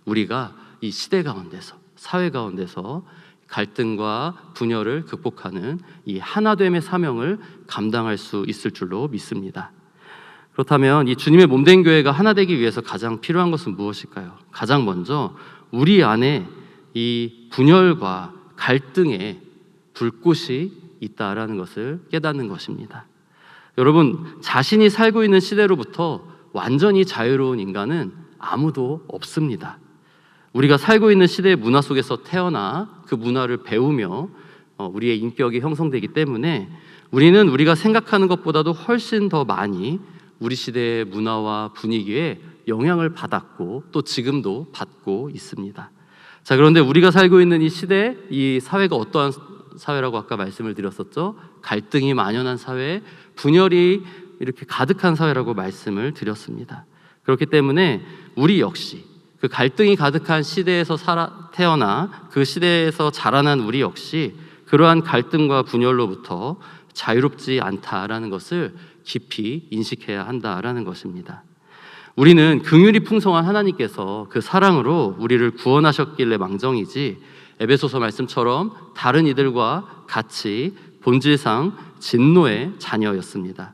우리가 이 시대 가운데서, 사회 가운데서 갈등과 분열을 극복하는 이 하나됨의 사명을 감당할 수 있을 줄로 믿습니다. 그렇다면 이 주님의 몸된 교회가 하나 되기 위해서 가장 필요한 것은 무엇일까요? 가장 먼저 우리 안에 이 분열과 갈등의 불꽃이 있다라는 것을 깨닫는 것입니다. 여러분, 자신이 살고 있는 시대로부터 완전히 자유로운 인간은 아무도 없습니다. 우리가 살고 있는 시대의 문화 속에서 태어나 그 문화를 배우며 우리의 인격이 형성되기 때문에 우리는 우리가 생각하는 것보다도 훨씬 더 많이 우리 시대의 문화와 분위기에 영향을 받았고 또 지금도 받고 있습니다. 자, 그런데 우리가 살고 있는 이 시대, 이 사회가 어떠한 사회라고 아까 말씀을 드렸었죠. 갈등이 만연한 사회, 분열이 이렇게 가득한 사회라고 말씀을 드렸습니다. 그렇기 때문에 우리 역시 그 갈등이 가득한 시대에서 태어나 그 시대에서 자라난 우리 역시 그러한 갈등과 분열로부터 자유롭지 않다라는 것을 깊이 인식해야 한다라는 것입니다. 우리는 긍휼이 풍성한 하나님께서 그 사랑으로 우리를 구원하셨길래 망정이지 에베소서 말씀처럼 다른 이들과 같이 본질상 진노의 자녀였습니다.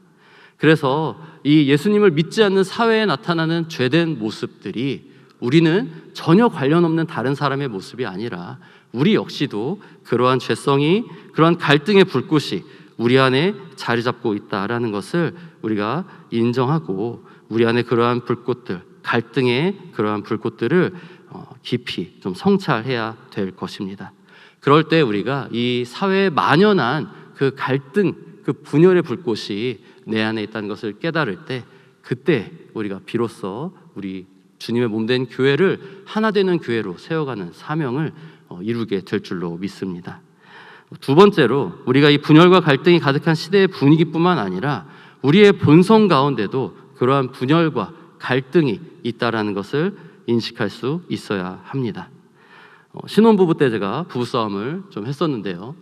그래서 이 예수님을 믿지 않는 사회에 나타나는 죄된 모습들이 우리는 전혀 관련 없는 다른 사람의 모습이 아니라 우리 역시도 그러한 죄성이, 그러한 갈등의 불꽃이 우리 안에 자리 잡고 있다라는 것을 우리가 인정하고 우리 안에 그러한 불꽃들, 갈등의 그러한 불꽃들을 깊이 좀 성찰해야 될 것입니다. 그럴 때 우리가 이 사회에 만연한 그 갈등, 그 분열의 불꽃이 내 안에 있다는 것을 깨달을 때 그때 우리가 비로소 우리 주님의 몸된 교회를 하나 되는 교회로 세워가는 사명을 이루게 될 줄로 믿습니다. 두 번째로 우리가 이 분열과 갈등이 가득한 시대의 분위기뿐만 아니라 우리의 본성 가운데도 그러한 분열과 갈등이 있다라는 것을 인식할 수 있어야 합니다. 신혼부부 때 제가 부부싸움을 좀 했었는데요.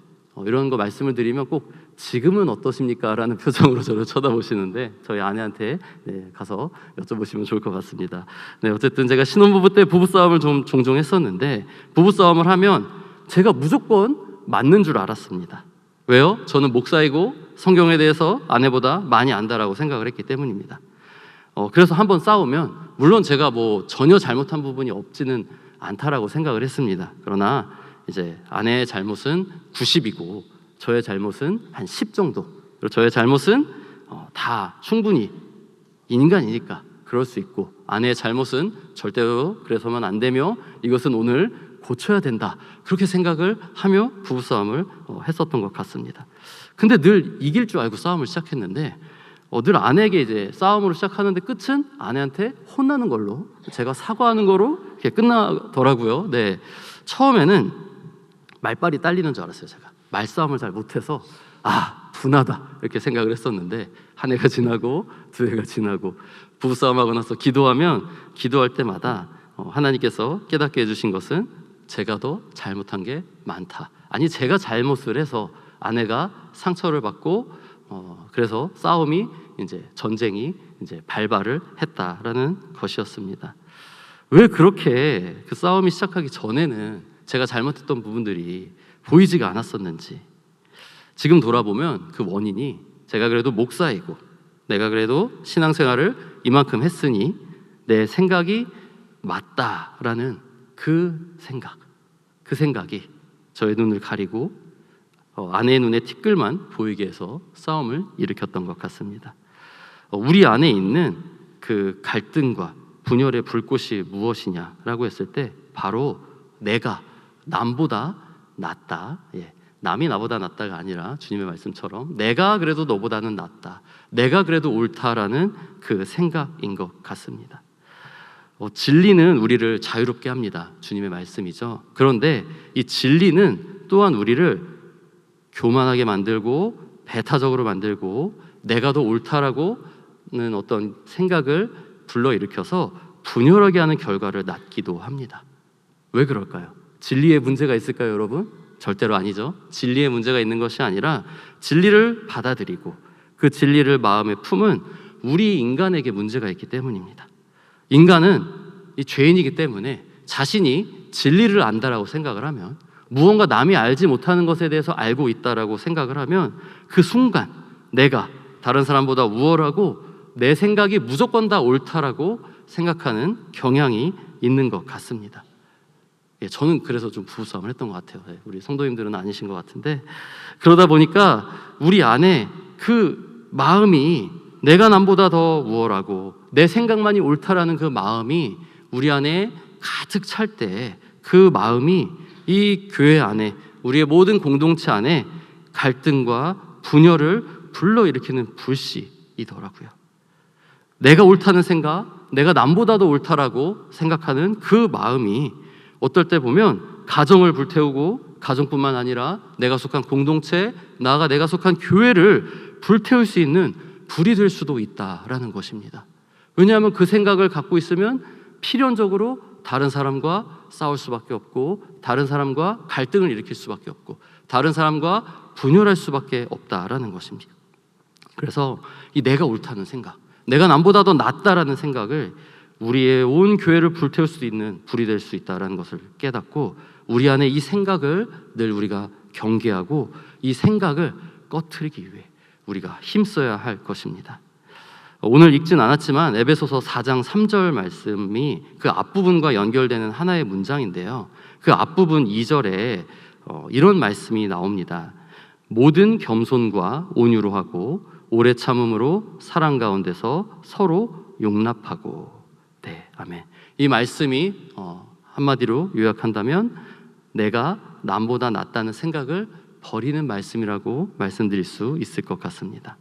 이런 거 말씀을 드리면 꼭 지금은 어떠십니까? 라는 표정으로 저를 쳐다보시는데 저희 아내한테 가서 여쭤보시면 좋을 것 같습니다. 어쨌든 제가 신혼부부 때 부부싸움을 좀 종종 했었는데 부부싸움을 하면 제가 무조건 맞는 줄 알았습니다. 왜요? 저는 목사이고 성경에 대해서 아내보다 많이 안다라고 생각을 했기 때문입니다. 그래서 한번 싸우면 물론 제가 뭐 전혀 잘못한 부분이 없지는 않다라고 생각을 했습니다. 그러나 이제 아내의 잘못은 90이고 저의 잘못은 한 10 정도. 그리고 저의 잘못은 다 충분히 인간이니까 그럴 수 있고 아내의 잘못은 절대로 그래서만 안 되며 이것은 오늘 고쳐야 된다. 그렇게 생각을 하며 부부싸움을 했었던 것 같습니다. 근데 늘 이길 줄 알고 싸움을 시작했는데 늘 아내에게 이제 싸움으로 시작하는데 끝은 아내한테 혼나는 걸로 제가 사과하는 거로 이렇게 끝나더라고요. 처음에는 말빨이 딸리는 줄 알았어요. 제가 말싸움을 잘 못해서 분하다 이렇게 생각을 했었는데 한 해가 지나고 두 해가 지나고 부부싸움하고 나서 기도할 때마다 하나님께서 깨닫게 해주신 것은 제가 더 잘못한 게 많다. 아니 제가 잘못을 해서 아내가 상처를 받고 그래서 싸움이 전쟁이 발발을 했다라는 것이었습니다. 왜 그렇게 그 싸움이 시작하기 전에는 제가 잘못했던 부분들이 보이지가 않았었는지 지금 돌아보면 그 원인이 제가 그래도 목사이고 내가 그래도 신앙생활을 이만큼 했으니 내 생각이 맞다라는 그 생각이 저의 눈을 가리고 아내의 눈에 티끌만 보이게 해서 싸움을 일으켰던 것 같습니다. 우리 안에 있는 그 갈등과 분열의 불꽃이 무엇이냐라고 했을 때 바로 내가 남보다 낫다. 남이 나보다 낫다가 아니라 주님의 말씀처럼 내가 그래도 너보다는 낫다. 내가 그래도 옳다라는 그 생각인 것 같습니다. 진리는 우리를 자유롭게 합니다. 주님의 말씀이죠. 그런데 이 진리는 또한 우리를 교만하게 만들고 배타적으로 만들고 내가 더 옳다라고는 어떤 생각을 불러일으켜서 분열하게 하는 결과를 낳기도 합니다. 왜 그럴까요? 진리에 문제가 있을까요, 여러분? 절대로 아니죠. 진리에 문제가 있는 것이 아니라 진리를 받아들이고 그 진리를 마음에 품은 우리 인간에게 문제가 있기 때문입니다. 인간은 이 죄인이기 때문에 자신이 진리를 안다라고 생각을 하면 무언가 남이 알지 못하는 것에 대해서 알고 있다라고 생각을 하면 그 순간 내가 다른 사람보다 우월하고 내 생각이 무조건 다 옳다라고 생각하는 경향이 있는 것 같습니다. 저는 그래서 좀 부부싸움을 했던 것 같아요. 우리 성도님들은 아니신 것 같은데, 그러다 보니까 우리 안에 그 마음이 내가 남보다 더 우월하고 내 생각만이 옳다라는 그 마음이 우리 안에 가득 찰 때 그 마음이 이 교회 안에, 우리의 모든 공동체 안에 갈등과 분열을 불러일으키는 불씨이더라고요. 내가 옳다는 생각, 내가 남보다도 옳다라고 생각하는 그 마음이 어떨 때 보면 가정을 불태우고, 가정뿐만 아니라 내가 속한 공동체, 나아가 내가 속한 교회를 불태울 수 있는 불이 될 수도 있다라는 것입니다. 왜냐하면 그 생각을 갖고 있으면 필연적으로 다른 사람과 싸울 수밖에 없고, 다른 사람과 갈등을 일으킬 수밖에 없고, 다른 사람과 분열할 수밖에 없다라는 것입니다. 그래서 이 내가 옳다는 생각, 내가 남보다 더 낫다라는 생각을 우리의 온 교회를 불태울 수 있는 불이 될 수 있다라는 것을 깨닫고, 우리 안에 이 생각을 늘 우리가 경계하고 이 생각을 꺼트리기 위해 우리가 힘써야 할 것입니다. 오늘 읽진 않았지만 에베소서 4장 3절 말씀이 그 앞부분과 연결되는 하나의 문장인데요, 그 앞부분 2절에 이런 말씀이 나옵니다. 모든 겸손과 온유로 하고 오래 참음으로 사랑 가운데서 서로 용납하고. 네, 아멘. 이 말씀이 한마디로 요약한다면 내가 남보다 낫다는 생각을 버리는 말씀이라고 말씀드릴 수 있을 것 같습니다.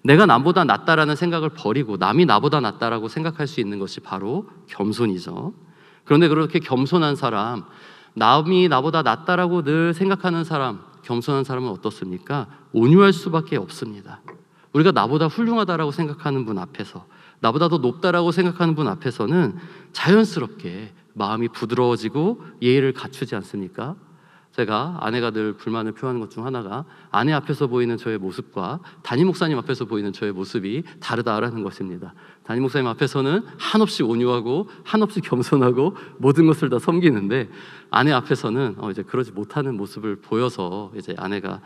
내가 남보다 낫다라는 생각을 버리고 남이 나보다 낫다라고 생각할 수 있는 것이 바로 겸손이죠. 그런데 그렇게 겸손한 사람, 남이 나보다 낫다라고 늘 생각하는 사람, 겸손한 사람은 어떻습니까? 온유할 수밖에 없습니다. 우리가 나보다 훌륭하다라고 생각하는 분 앞에서, 나보다 더 높다라고 생각하는 분 앞에서는 자연스럽게 마음이 부드러워지고 예의를 갖추지 않습니까? 제가 아내가 늘 불만을 표하는 것 중 하나가 아내 앞에서 보이는 저의 모습과 담임 목사님 앞에서 보이는 저의 모습이 다르다라는 것입니다. 담임 목사님 앞에서는 한없이 온유하고 한없이 겸손하고 모든 것을 다 섬기는데, 아내 앞에서는 이제 그러지 못하는 모습을 보여서 이제 아내가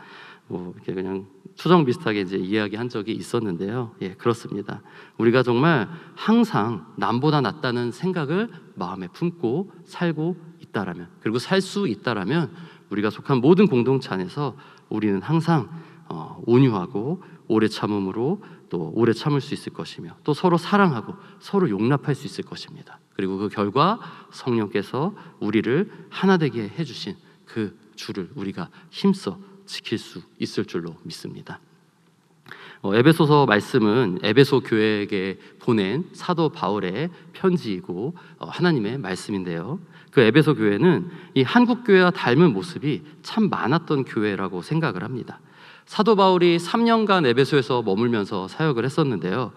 뭐 이렇게 그냥 투정 비슷하게 이제 이야기한 적이 있었는데요. 예, 그렇습니다. 우리가 정말 항상 남보다 낫다는 생각을 마음에 품고 살고 있다라면, 그리고 살 수 있다라면 우리가 속한 모든 공동체 안에서 우리는 항상 온유하고 오래 참음으로 또 오래 참을 수 있을 것이며, 또 서로 사랑하고 서로 용납할 수 있을 것입니다. 그리고 그 결과 성령께서 우리를 하나 되게 해주신 그 주를 우리가 힘써 지킬 수 있을 줄로 믿습니다. 에베소서 말씀은 에베소 교회에게 보낸 사도 바울의 편지이고 하나님의 말씀인데요, 그 에베소 교회는 이 한국 교회와 닮은 모습이 참 많았던 교회라고 생각을 합니다. 사도 바울이 3년간 에베소에서 머물면서 사역을 했었는데요,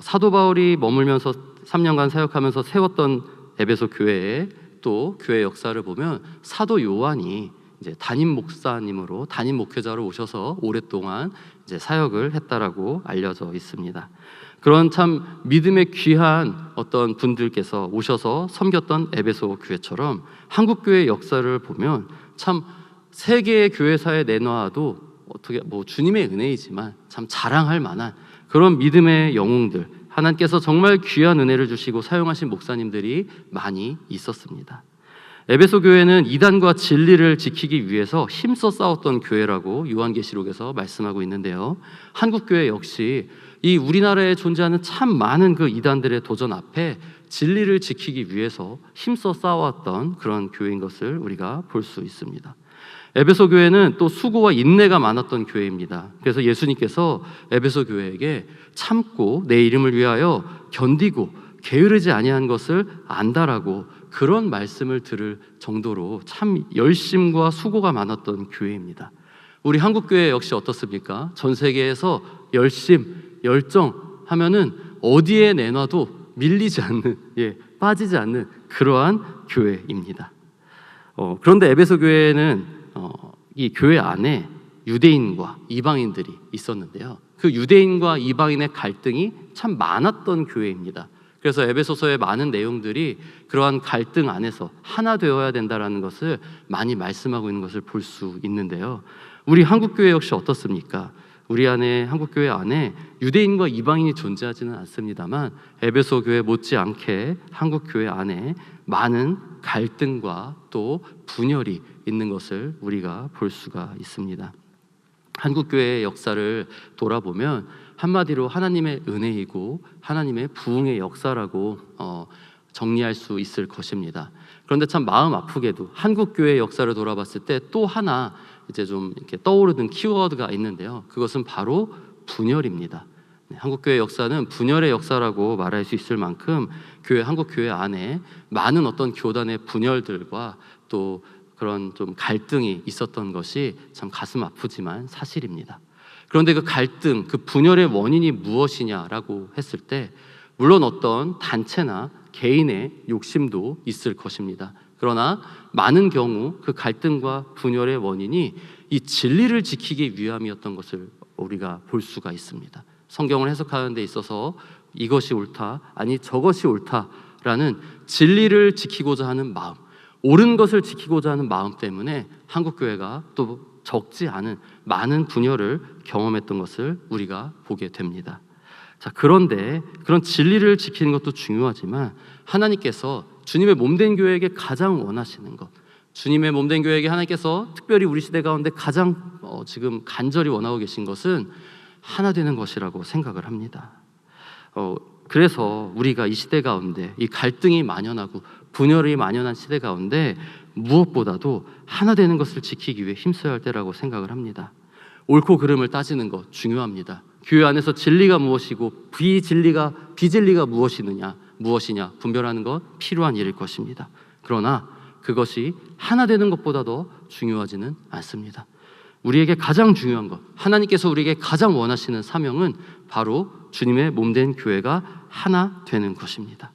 사도 바울이 머물면서 3년간 사역하면서 세웠던 에베소 교회의 또 교회 역사를 보면 사도 요한이 이제 담임 목사님으로, 담임 목회자로 오셔서 오랫동안 이제 사역을 했다라고 알려져 있습니다. 그런 참 믿음의 귀한 어떤 분들께서 오셔서 섬겼던 에베소 교회처럼 한국 교회의 역사를 보면 참 세계의 교회사에 내놔도 어떻게 뭐 주님의 은혜이지만 참 자랑할 만한 그런 믿음의 영웅들, 하나님께서 정말 귀한 은혜를 주시고 사용하신 목사님들이 많이 있었습니다. 에베소 교회는 이단과 진리를 지키기 위해서 힘써 싸웠던 교회라고 요한계시록에서 말씀하고 있는데요, 한국 교회 역시 이 우리나라에 존재하는 참 많은 그 이단들의 도전 앞에 진리를 지키기 위해서 힘써 싸웠던 그런 교회인 것을 우리가 볼 수 있습니다. 에베소 교회는 또 수고와 인내가 많았던 교회입니다. 그래서 예수님께서 에베소 교회에게 참고 내 이름을 위하여 견디고 게으르지 아니한 것을 안다라고 그런 말씀을 들을 정도로 참 열심과 수고가 많았던 교회입니다. 우리 한국교회 역시 어떻습니까? 전 세계에서 열심, 열정 하면은 어디에 내놔도 밀리지 않는, 빠지지 않는 그러한 교회입니다. 그런데 에베소 교회는 이 교회 안에 유대인과 이방인들이 있었는데요, 그 유대인과 이방인의 갈등이 참 많았던 교회입니다. 그래서 에베소서의 많은 내용들이 그러한 갈등 안에서 하나 되어야 된다라는 것을 많이 말씀하고 있는 것을 볼 수 있는데요, 우리 한국교회 역시 어떻습니까? 우리 안에 한국 교회 안에 유대인과 이방인이 존재하지는 않습니다만 에베소 교회 못지않게 한국 교회 안에 많은 갈등과 또 분열이 있는 것을 우리가 볼 수가 있습니다. 한국 교회의 역사를 돌아보면 한마디로 하나님의 은혜이고 하나님의 부흥의 역사라고 정리할 수 있을 것입니다. 그런데 참 마음 아프게도 한국 교회의 역사를 돌아봤을 때 또 하나 이제 좀 이렇게 떠오르는 키워드가 있는데요. 그것은 바로 분열입니다. 한국 교회 역사는 분열의 역사라고 말할 수 있을 만큼 한국 교회 안에 많은 어떤 교단의 분열들과 또 그런 좀 갈등이 있었던 것이 참 가슴 아프지만 사실입니다. 그런데 그 갈등, 그 분열의 원인이 무엇이냐라고 했을 때 물론 어떤 단체나 개인의 욕심도 있을 것입니다. 그러나 많은 경우 그 갈등과 분열의 원인이 이 진리를 지키기 위함이었던 것을 우리가 볼 수가 있습니다. 성경을 해석하는 데 있어서 이것이 옳다, 아니 저것이 옳다라는 진리를 지키고자 하는 마음, 옳은 것을 지키고자 하는 마음 때문에 한국교회가 또 적지 않은 많은 분열을 경험했던 것을 우리가 보게 됩니다. 자, 그런데 그런 진리를 지키는 것도 중요하지만 하나님께서 주님의 몸된 교회에게 가장 원하시는 것, 주님의 몸된 교회에게 하나님께서 특별히 우리 시대 가운데 가장 지금 간절히 원하고 계신 것은 하나 되는 것이라고 생각을 합니다. 그래서 우리가 이 시대 가운데 이 갈등이 만연하고 분열이 만연한 시대 가운데 무엇보다도 하나 되는 것을 지키기 위해 힘써야 할 때라고 생각을 합니다. 옳고 그름을 따지는 것 중요합니다. 교회 안에서 진리가 무엇이고 비진리가 무엇이냐 분별하는 것 필요한 일일 것입니다. 그러나 그것이 하나 되는 것보다 더 중요하지는 않습니다. 우리에게 가장 중요한 것, 하나님께서 우리에게 가장 원하시는 사명은 바로 주님의 몸된 교회가 하나 되는 것입니다.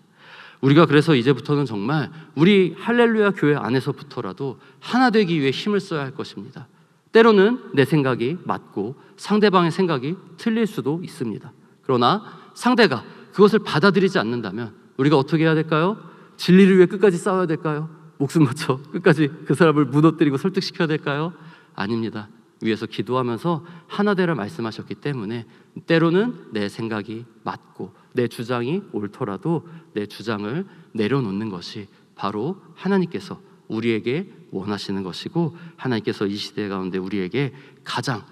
우리가 그래서 이제부터는 정말 우리 할렐루야 교회 안에서부터라도 하나 되기 위해 힘을 써야 할 것입니다. 때로는 내 생각이 맞고 상대방의 생각이 틀릴 수도 있습니다. 그러나 상대가 그것을 받아들이지 않는다면 우리가 어떻게 해야 될까요? 진리를 위해 끝까지 싸워야 될까요? 목숨 바쳐 끝까지 그 사람을 무너뜨리고 설득시켜야 될까요? 아닙니다. 위에서 기도하면서 하나 되라 말씀하셨기 때문에 때로는 내 생각이 맞고 내 주장이 옳더라도 내 주장을 내려놓는 것이 바로 하나님께서 우리에게 원하시는 것이고 하나님께서 이 시대 가운데 우리에게 가장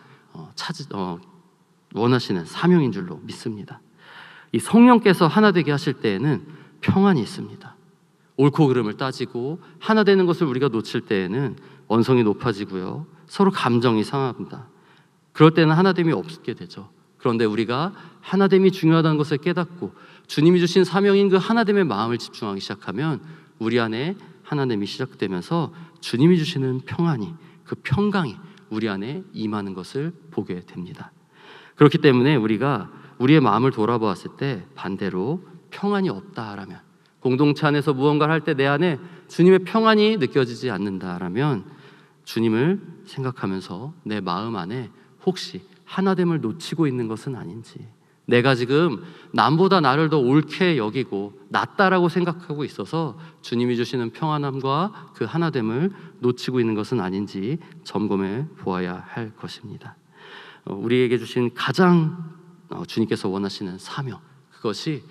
원하시는 사명인 줄로 믿습니다. 이 성령께서 하나 되게 하실 때에는 평안이 있습니다. 옳고 그름을 따지고 하나 되는 것을 우리가 놓칠 때에는 언성이 높아지고요, 서로 감정이 상합니다. 그럴 때는 하나됨이 없게 되죠. 그런데 우리가 하나됨이 중요하다는 것을 깨닫고 주님이 주신 사명인 그 하나됨의 마음을 집중하기 시작하면 우리 안에 하나됨이 시작되면서 주님이 주시는 평안이, 그 평강이 우리 안에 임하는 것을 보게 됩니다. 그렇기 때문에 우리가 우리의 마음을 돌아보았을 때 반대로 평안이 없다라면, 공동체 안에서 무언가를 할 때 내 안에 주님의 평안이 느껴지지 않는다라면 주님을 생각하면서 내 마음 안에 혹시 하나됨을 놓치고 있는 것은 아닌지, 내가 지금 남보다 나를 더 옳게 여기고 낫다라고 생각하고 있어서 주님이 주시는 평안함과 그 하나됨을 놓치고 있는 것은 아닌지 점검해 보아야 할 것입니다. 우리에게 주신 가장 주님께서 원하시는 사명, 그것이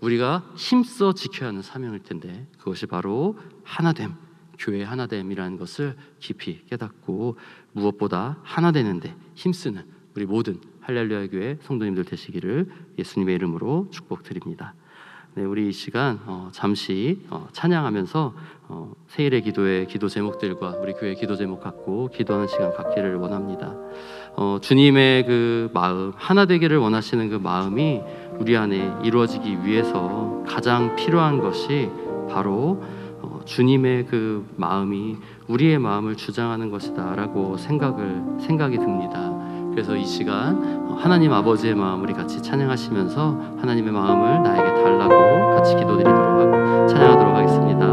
우리가 힘써 지켜야 하는 사명일 텐데 그것이 바로 하나됨, 교회 하나됨이라는 것을 깊이 깨닫고 무엇보다 하나 되는데 힘쓰는 우리 모든 할렐루야 교회 성도님들 되시기를 예수님의 이름으로 축복드립니다. 네, 우리 이 시간 잠시 찬양하면서 세일의 기도의 기도 제목들과 우리 교회 기도 제목 갖고 기도하는 시간 갖기를 원합니다. 주님의 그 마음, 하나 되기를 원하시는 그 마음이 우리 안에 이루어지기 위해서 가장 필요한 것이 바로 주님의 그 마음이 우리의 마음을 주장하는 것이다라고 생각이 듭니다. 그래서 이 시간 하나님 아버지의 마음 우리 같이 찬양하시면서 하나님의 마음을 나에게 달라고 같이 기도드리도록 하고 찬양하도록 하겠습니다.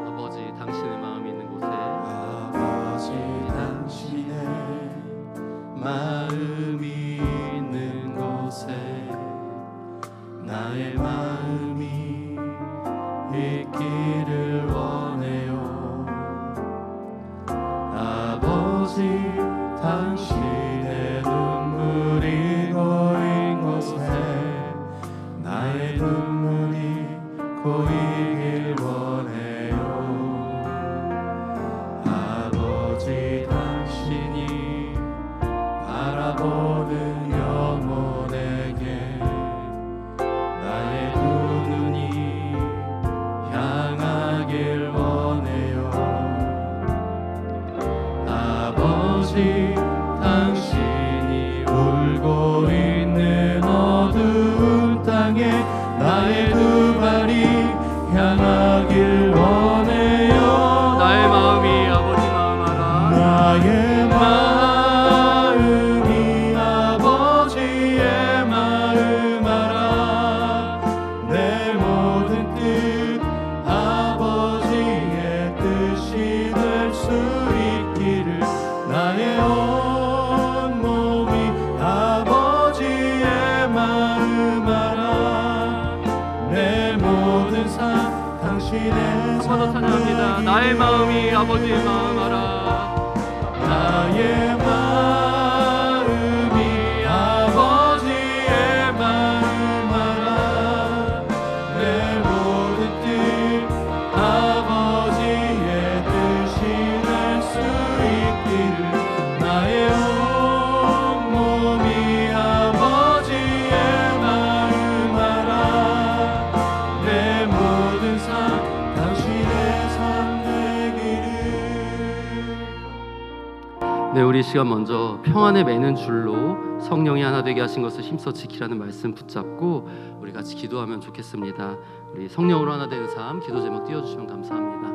아버지 당신의 마음이 있는 곳에 아버지 당신의 마음이 있는 곳에 나의 마음이 있기를 보이길 원해요. 아버지 당신이 바라보는 영혼에게 나의 두 눈이 향하길 원해요. 아버지 당신이 울고 있는 어두운 땅에 나의 두 발이 향하길 원해요. 나의 마음이 아버지 마음 알아. 나의 마음이 아버지의 마음 알아. 내 모든 뜻 아버지의 뜻이 될 수 있기를 나의 온 몸이 아버지의 마음 알아. 내 모든 삶 당신의 한번 더 찬양합니다. 나의 마음이 아버지의 마음 알아. 나의 마음이 아버지의 마음 알아. 내 모든 뜻 아버지의 뜻이 될 수 있기를 나의 온 몸이 아버지의 마음 알아. 내 모든 삶 당신의 삶 되기를. 네, 우리 이 시간 먼저 평안에 매는 줄로 성령이 하나 되게 하신 것을 힘써 지키라는 말씀 붙잡고 우리 같이 기도하면 좋겠습니다. 우리 성령으로 하나 되는 삶 기도 제목 띄워주시면 감사합니다.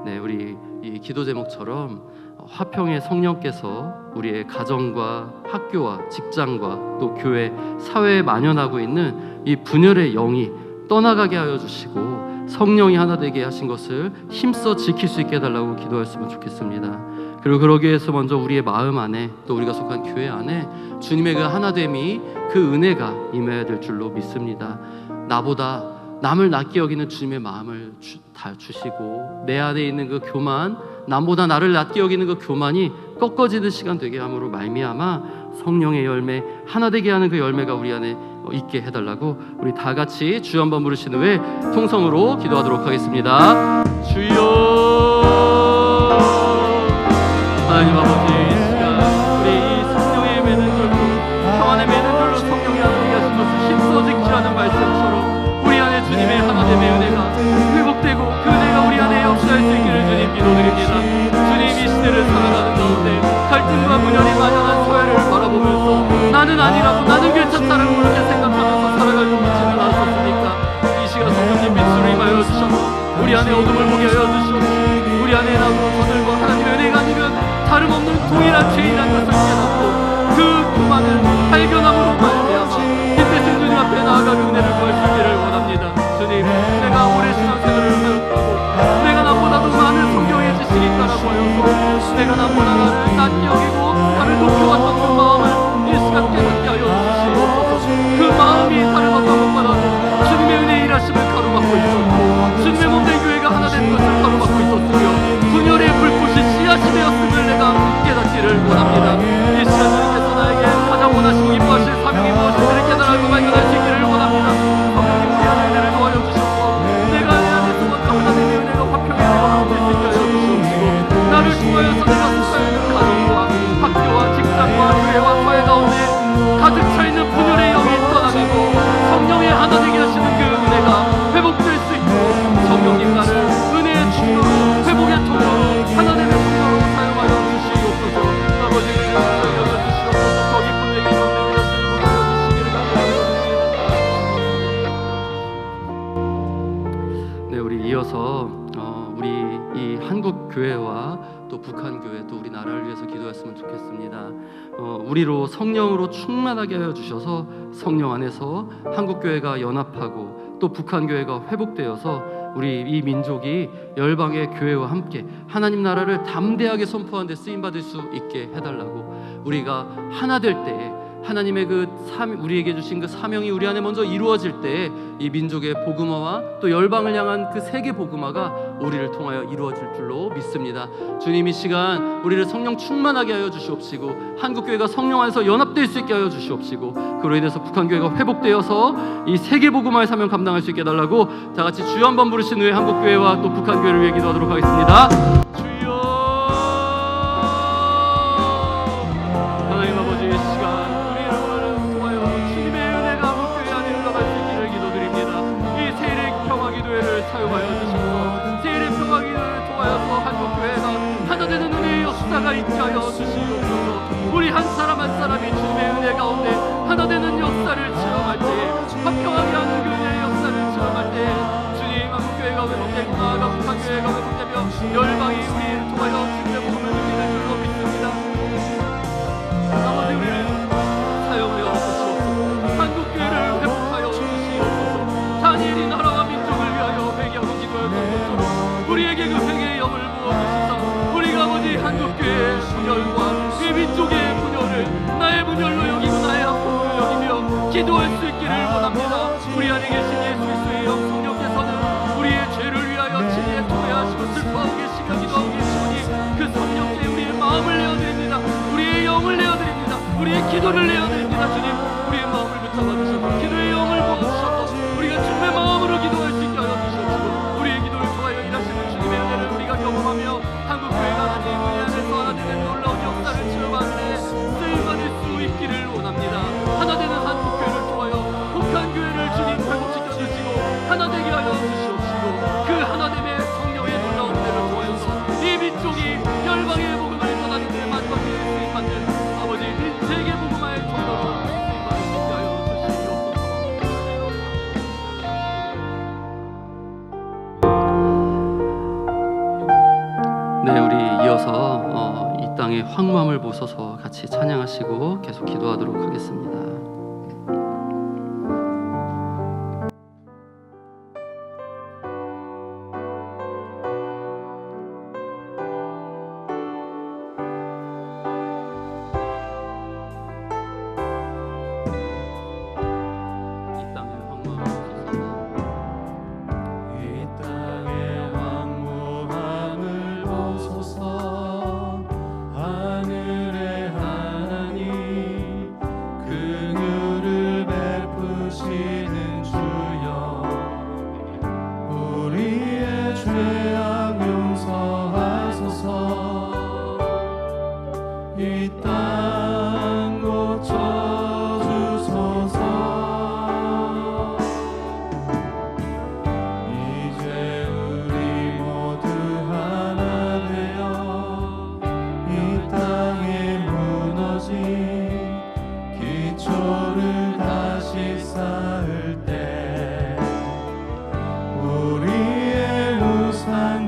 네, 우리 이 기도 제목처럼 화평의 성령께서 우리의 가정과 학교와 직장과 또 교회, 사회에 만연하고 있는 이 분열의 영이 떠나가게 하여 주시고 성령이 하나 되게 하신 것을 힘써 지킬 수 있게 해달라고 기도했으면 좋겠습니다. 그리고 그러기 위해서 먼저 우리의 마음 안에 또 우리가 속한 교회 안에 주님의 그 하나됨이 그 은혜가 임해야 될 줄로 믿습니다. 나보다 남을 낮게 여기는 주님의 마음을 다 주시고 내 안에 있는 그 교만, 남보다 나를 낮게 여기는 그 교만이 꺾어지는 시간 되게 함으로 말미암아 성령의 열매, 하나 되게 하는 그 열매가 우리 안에 있게 해달라고 우리 다 같이 주여 한번 부르신 후에 통성으로 기도하도록 하겠습니다. 주여. 하나님 아버지, 이 시간 우리 이 성령의 매는 줄로, 평안의 매는 줄로 성령이 하나되게 하신 것을 힘써 지키라는 말씀처럼 우리 안에 주님의 하나됨의 은혜가 회복되고 그 은혜가 우리 안에 역사할 수 있기를 주님 기도드립니다. 주님, 이 시대를 살아가는 가운데 갈등과 분열이 만연한 사회를 바라보면서 나는 아니라고, 나는 괜찮다라고 그렇게 생각하면서 살아갈 수 있지는 않았습니까? 이 시간 성령님 빛으로 임하여 주셔서 우리 안에 어둠을 보게 하여 주시옵소서. 우리 안에 나고 저들과 하나님의 은혜가 아니면 다름없는 동일한 죄인이라는 것을 깨닫고 그 교만을 발견함으로 말미암아 빛대신 주님 앞에 나아가는 은혜를 구할 수 있기를 원합니다. 주님, 내가 오래 신앙생활을 하였고 내가 남보다도 많은 성경의 지식이 있다라고 하여서 내가 남보다 나를 낮게 여기고 나를 높여왔던 그 마음을 이 시간 깨닫게 하여 주시옵소서. 그 마음이 다름없다 못받아도 주님의 은혜 일하심을 가로막고 있었고 주님의 몸된 교회가 하나 된 것을 가로막고 있었으며 분열의 불꽃이 씨앗이 되었음을 내가 깨닫기를 원합니다. 이 시간 주님께서 나에게 가장 원하시고 기뻐하실 사명이 무엇인지를 깨달고 발견할 수 있기를 원합니다. 성령님, 우리 안에 은혜를 더하여 주셨고 내가 내 안에서 하나님의 은혜가 화평의 은혜가 넘칠 수 있게 하여 주시옵시고 나를 통하여서 내가 속하여 있는 가정과 학교와 직장과 교회와 사회 가운데 가득 차있는 분열의 영이 떠나가고 성령의 하나 되게 하시는 그 은혜가 회복될 수 있고 성령님 나를 은혜의 통로로 회복의 통로로 하나님의 통로로 사용하여 주시옵소서. 아버지 은혜를 사용하여 주시옵소서. 더 깊은 내게 가운데 하시는 분을 주시기를 감사드립니다. 네, 우리 이어서 우리 이 한국 교회와 또 북한 교회 또 우리 나라를 위해서 기도했으면 좋겠습니다. 우리로 성령으로 충만하게 하여 주셔서 성령 안에서 한국 교회가 연합하고 또 북한 교회가 회복되어서 우리 이 민족이 열방의 교회와 함께 하나님 나라를 담대하게 선포하는 데 쓰임 받을 수 있게 해달라고, 우리가 하나 될 때에 하나님의 우리에게 주신 그 사명이 우리 안에 먼저 이루어질 때 이 민족의 복음화와 또 열방을 향한 그 세계 복음화가 우리를 통하여 이루어질 줄로 믿습니다. 주님, 이 시간 우리를 성령 충만하게 하여 주시옵시고 한국교회가 성령 안에서 연합될 수 있게 하여 주시옵시고 그로 인해서 북한교회가 회복되어서 이 세계 복음화의 사명 감당할 수 있게 해달라고 다 같이 주여 한번 부르신 후에 한국교회와 또 북한교회를 위해 기도하도록 하겠습니다. 주여, 하나님 아버지, 이 시간 사용하여 주시고 세일의 평화기도를 통하여서 한국교회가 하나 되는 은혜의 역사가 있게 하여 주시옵소서. 우리 한 사람 한 사람이 주님의 은혜 가운데 하나 되는 역사를 체험할 때, 화평하게 하는 그 은혜의 역사를 체험할 때 주님, 한국교회가 회복되구나, 북한교회가 회복되며 열방이 우리를 통하여 주님의 복음을 누리는 줄로 믿습니다. 아버지, 우리를 사용하여 주시옵소서. 한국교회를 회복하여 주시옵소서. 다니엘이 나라와 민족을 위하여 회개하고 기도했던 것처럼 우리에게 그 회개의 영을 부어주시사 우리가 아버지 한국교회의 분열과 이 민족의 분열을 나의 분열로 여기고 나의 아픔으로 여기며 기도할 수 있기를 원합니다. 우리 안에 계신 예수 그리스도의 영 성령께서는 우리의 죄를 위하여 친히 토해하시고 슬퍼하고 계시며 기도하고 계시오니 그 성령께 우리의 마음을 내어드립니다. 우리의 영을 내어드립니다. 우리의 기도를 내어드립니다. 주님, 우리의 마음을 붙잡아 주셔서 기도의 영을 부어주셔서 우리가 주님의 마음으로 기도할 수 있게 하여 주시옵시고 우리의 기도를 통하여 일하시는 주님의 은혜를 우리가 경험하며 한국교회가 하나님 은혜 안에서 하나 되는 놀라운 역사를 체험하는데 쓰임받을 수 있기를 원합니다. 하나 되는 한국교회를 통하여 북한교회를 주님 회복시켜 주시고 하나 되게 하여 주시옵시고 그 하나됨의 성령의 놀라운 은혜를 통하여서 이 민족이 열방의 복음을 전하는 데 마지막에 쓰임받는 아버지 세계 복음화의 통로로 쓰임받을 수 있게 하여 주시옵소서. 네, 우리 이어서 이 땅의 황무함을 보소서 같이 찬양하시고 계속 기도하도록 하겠습니다. 우리의 우상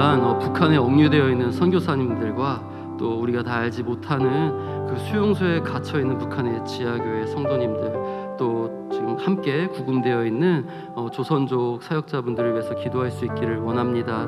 또한 북한에 억류되어 있는 선교사님들과 또 우리가 다 알지 못하는 그 수용소에 갇혀 있는 북한의 지하교회 성도님들, 또 지금 함께 구금되어 있는 조선족 사역자분들을 위해서 기도할 수 있기를 원합니다.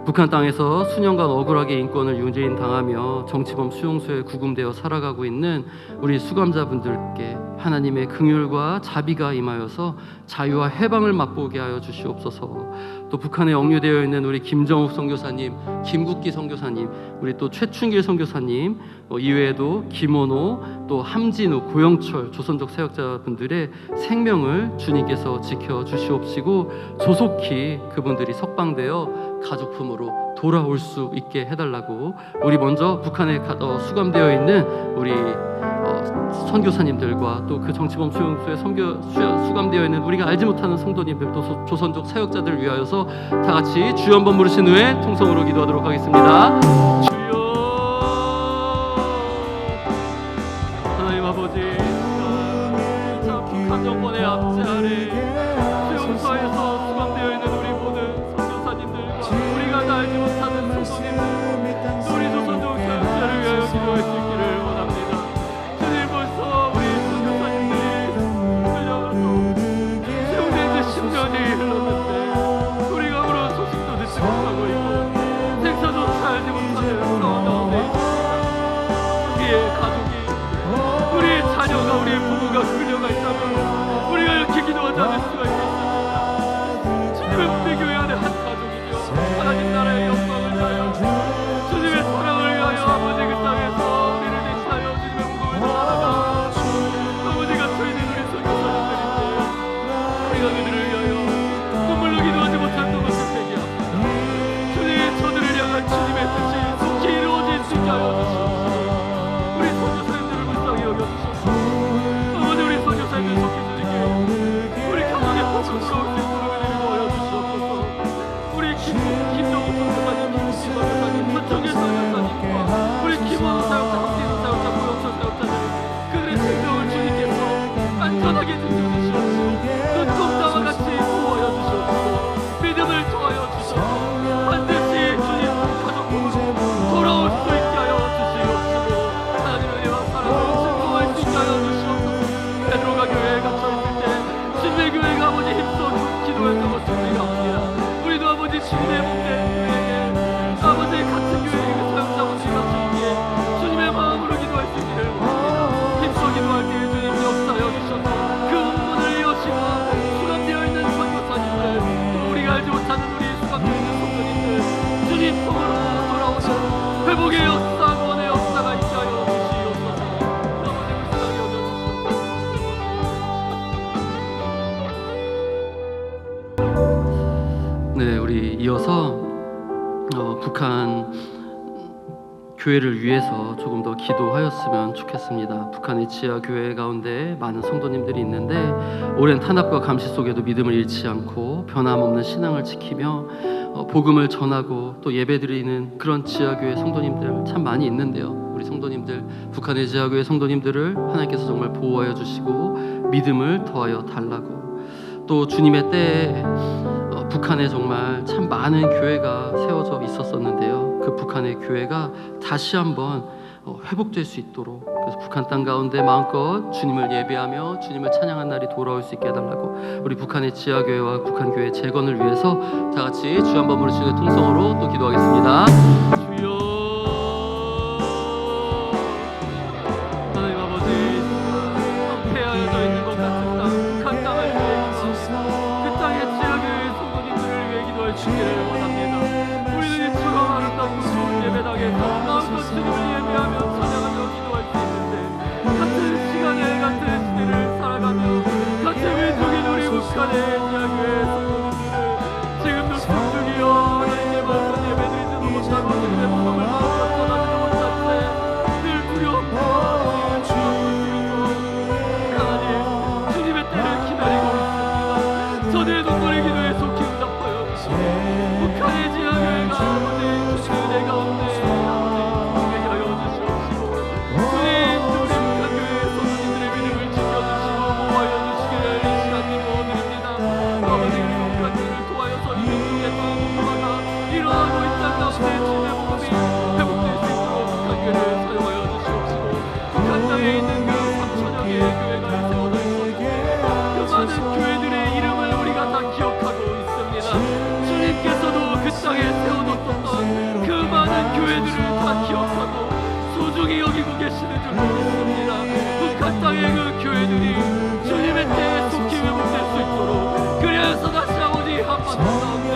북한 땅에서 수년간 억울하게 인권을 유죄인 당하며 정치범 수용소에 구금되어 살아가고 있는 우리 수감자분들께 하나님의 긍휼과 자비가 임하여서 자유와 해방을 맛보게 하여 주시옵소서. 또 북한에 억류되어 있는 우리 김정욱 선교사님, 김국기 선교사님, 우리 또 최춘길 선교사님, 이외에도 김원호, 또 함진우, 고영철 조선족 사역자분들의 생명을 주님께서 지켜 주시옵시고 조속히 그분들이 석방되어 가족품으로 돌아올 수 있게 해달라고 우리 먼저 북한에 수감되어 있는 우리 선교사님들과 또 그 정치범 수용소에 수감되어 있는 우리가 알지 못하는 성도님들, 또 조선족 사역자들을 위하여서 다 같이 주여 한번 부르신 후에 통성으로 기도하도록 하겠습니다. 주여, 하나님 아버지, 참 북한 정권의 압제 아래 수용소에서 수감되어 있는 우리 모든 선교사님들과 우리가 다 알지 못하는 성도님들, 또 우리 조선족 사역자를 위하여 기도할 수 있기를 원합니다. 주님, 벌써 우리 선교사님들이 수용된 지 10년이 흘렀는데 우리가 아무런 소식도 듣지 못하고 있고 생사조차 알지 못하는 상황 가운데 있습니다. 우리의 가족이, 우리의 자녀가, 우리의 부모가 끌려가 있다면 우리가 이렇게 기도하지 않을 수가 있었습니다. 주님의 우리교회 안에 한 가족이죠. 하나님 나라의 영광을 위하여, 주님의 사랑을 위하여 아버지 그 땅에서 우리를 대신하여 주님의 복음을 전하다가 아버지 갇혀있는 우리 선교사님들인데 우리가 그들을 위하여 눈물로 기도하지 못했던 것을 회개합니다. 주님, 저들을 향한 주님의 뜻이 속히 이루어질 수 있게 하여 주시옵소서. 우리 선교사님들을 불쌍히 여겨주셔서 아버지 우리 선교사님들 속히 주님께 우리 가정의 복음 들어올 수 있도록 은혜를 더하여 주시옵소서. 우리 김정욱 선교사님, 김국기 선교사님, 한정일 선교사님과 우리 김원호 사역자, 함진우 사역자, 고영철 사역자들, 그들의 생명을 주님께서 안전하게 지켜주시옵시고 눈동자와 같이 보호하여 주시옵시고 믿음을 더하여 주셔서 반드시 주님 가족으로 돌아올 수 있게 하여 주시옵시고 하나님의 은혜와 사랑을 증거할 수 있게 하여 주시옵소서. 베드로가 교회에 갇혀있을 때 주님의 교회가 아버지 힘써 기도했던 것을 우리가 압니다. 우리도 아버지 주님의 목에 아버지 같은 교회의 사역자분들이 갇혀있기에 주님의 마음으로 기도할 수 있기를 원합니다. 힘써 기도할 때에 주님 역사하여 주셔서 그 운문을 이어시고 수감되어 있는 선교사님들, 또 우리가 알지 못하는 우리 수감되어 있는 성도님들 주님 통으로 돌아오셔 회복의 역사, 구원의 역사가 있게 하여 주시옵소서. 아버지 불쌍히 여겨주시옵소서. 네, 우리 이어서 북한 교회를 위해서 조금 더 기도하였으면 좋겠습니다. 북한의 지하 교회 가운데 많은 성도님들이 있는데 오랜 탄압과 감시 속에도 믿음을 잃지 않고 변함없는 신앙을 지키며 복음을 전하고 또 예배드리는 그런 지하 교회 성도님들 참 많이 있는데요. 우리 성도님들, 북한의 지하 교회 성도님들을 하나님께서 정말 보호하여 주시고 믿음을 더하여 달라고, 또 주님의 때에 북한에 정말 참 많은 교회가 세워져 있었었는데요. 그 북한의 교회가 다시 한번 회복될 수 있도록, 그래서 북한 땅 가운데 마음껏 주님을 예배하며 주님을 찬양한 날이 돌아올 수 있게 해달라고 우리 북한의 지하교회와 북한 교회 재건을 위해서 다 같이 주 한 번 부르시는 통성으로 또 기도하겠습니다. 주여, 하나님 아버지, 폐하여져 있는 것 같은 땅, 북한 땅을 위해 그 땅의 지하교회 성도님들을 위해 기도할 수 있기를 원합니다. 우리는 이처럼 아름답고 좋은 예배당에서 마음껏 주님을 예배하며 찬양하며 기도할 수 있는데 같은 시간에 같은 시대를 살아가며 같은 민족인 우리 북한의 지하교회 성도님들을 지금도 숨죽이어 하나님께 마음껏 예배드리지도 못하고 주님의 복음을 마음껏 전하지도 못한 채늘 두렵고 하나님, 주님의 때를 기다리고 있습니다. 저들의 눈물의 기도에 속히 응답하여 주시고 북한의 지하교회가 아버지 주님의 은혜 가운데 아버지 하여 교회들이 주님의 때에 속히 회복될 수 있도록, 그래서 다시 아버지 한 번 더 가운데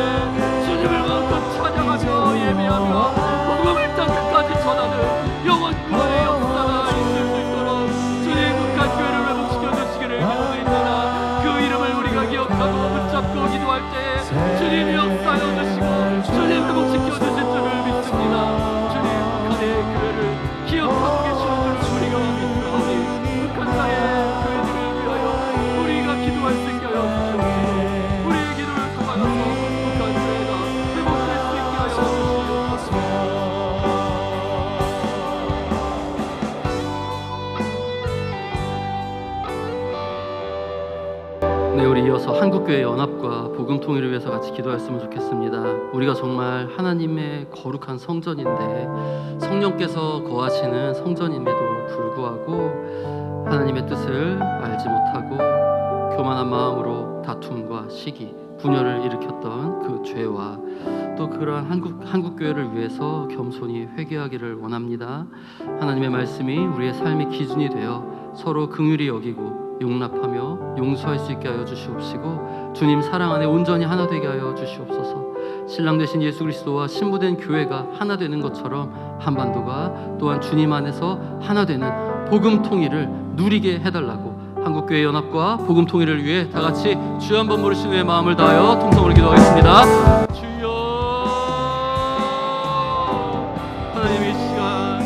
주님을 마음껏 찬양하며 예배하며 복음을 땅 끝까지 전하는 영원 구원의 역사가 있을 수 있도록 주님 북한 교회를 회복시켜 주시기를 기도드립니다. 그 이름을 우리가 기억하고 붙잡고 기도할 때에 주님이 역사하여 주시고 주님 회복시켜 주실 줄을 믿습니다. 주님 북한의 교회를 기억하고 계시는 줄을 우리가 믿사오니 북한 땅의 교회들을 위하여 우리가 기도할 수 있게 하여 주시옵시고 우리의 기도를 통하여서 북한 교회가 회복될 수 있게 하여 주시옵소서. 네, 우리 이어서 한국교회 연합과 복음 통일을 위해서 같이 기도했으면 좋겠습니다. 우리가 정말 하나님의 거룩한 성전인데 성령께서 거하시는 성전임에도 불구하고 하나님의 뜻을 알지 못하고 교만한 마음으로 다툼과 시기, 분열을 일으켰던 그 죄와 또 그러한 한국교회를 위해서 겸손히 회개하기를 원합니다. 하나님의 말씀이 우리의 삶의 기준이 되어 서로 긍휼히 여기고 용납하며 용서할 수 있게 하여 주시옵시고 주님 사랑 안에 온전히 하나 되게 하여 주시옵소서. 신랑 되신 예수 그리스도와 신부된 교회가 하나 되는 것처럼 한반도가 또한 주님 안에서 하나 되는 복음 통일을 누리게 해달라고 한국교회 연합과 복음 통일을 위해 다 같이 주여 한번 부르신 후에 마음을 다하여 통성으로 기도하겠습니다. 주여, 하나님 이 시간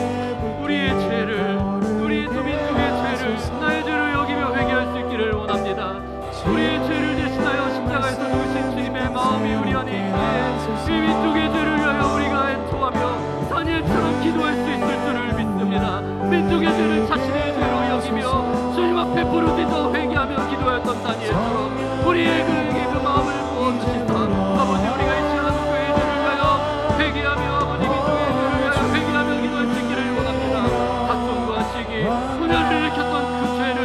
우리의 죄를, 우리 두 민족의 죄를 나의 죄로 여기며 회개할 수 있기를 원합니다. 우리의 죄를 대신하여 십자가에서 죽으신 주님의 마음이 우리 안에 있기에 이 민족의 죄를 위하여 우리가 애통하며 다니엘처럼 기도할 수 있을 줄을 믿습니다. 민족의 죄를 자신의 죄로 여기며 주님 앞에 부르짖어 회개하며 기도했던 다니엘처럼 우리의 그 마음을 부어주신다. 아버지, 우리가 이 시간 교회의 죄를 위하여 회개하며 아버지 민족의 죄를 위하여 회개하며 기도할 수 있기를 원합니다. 다툼과 시기, 분열을 일으켰던 그 죄를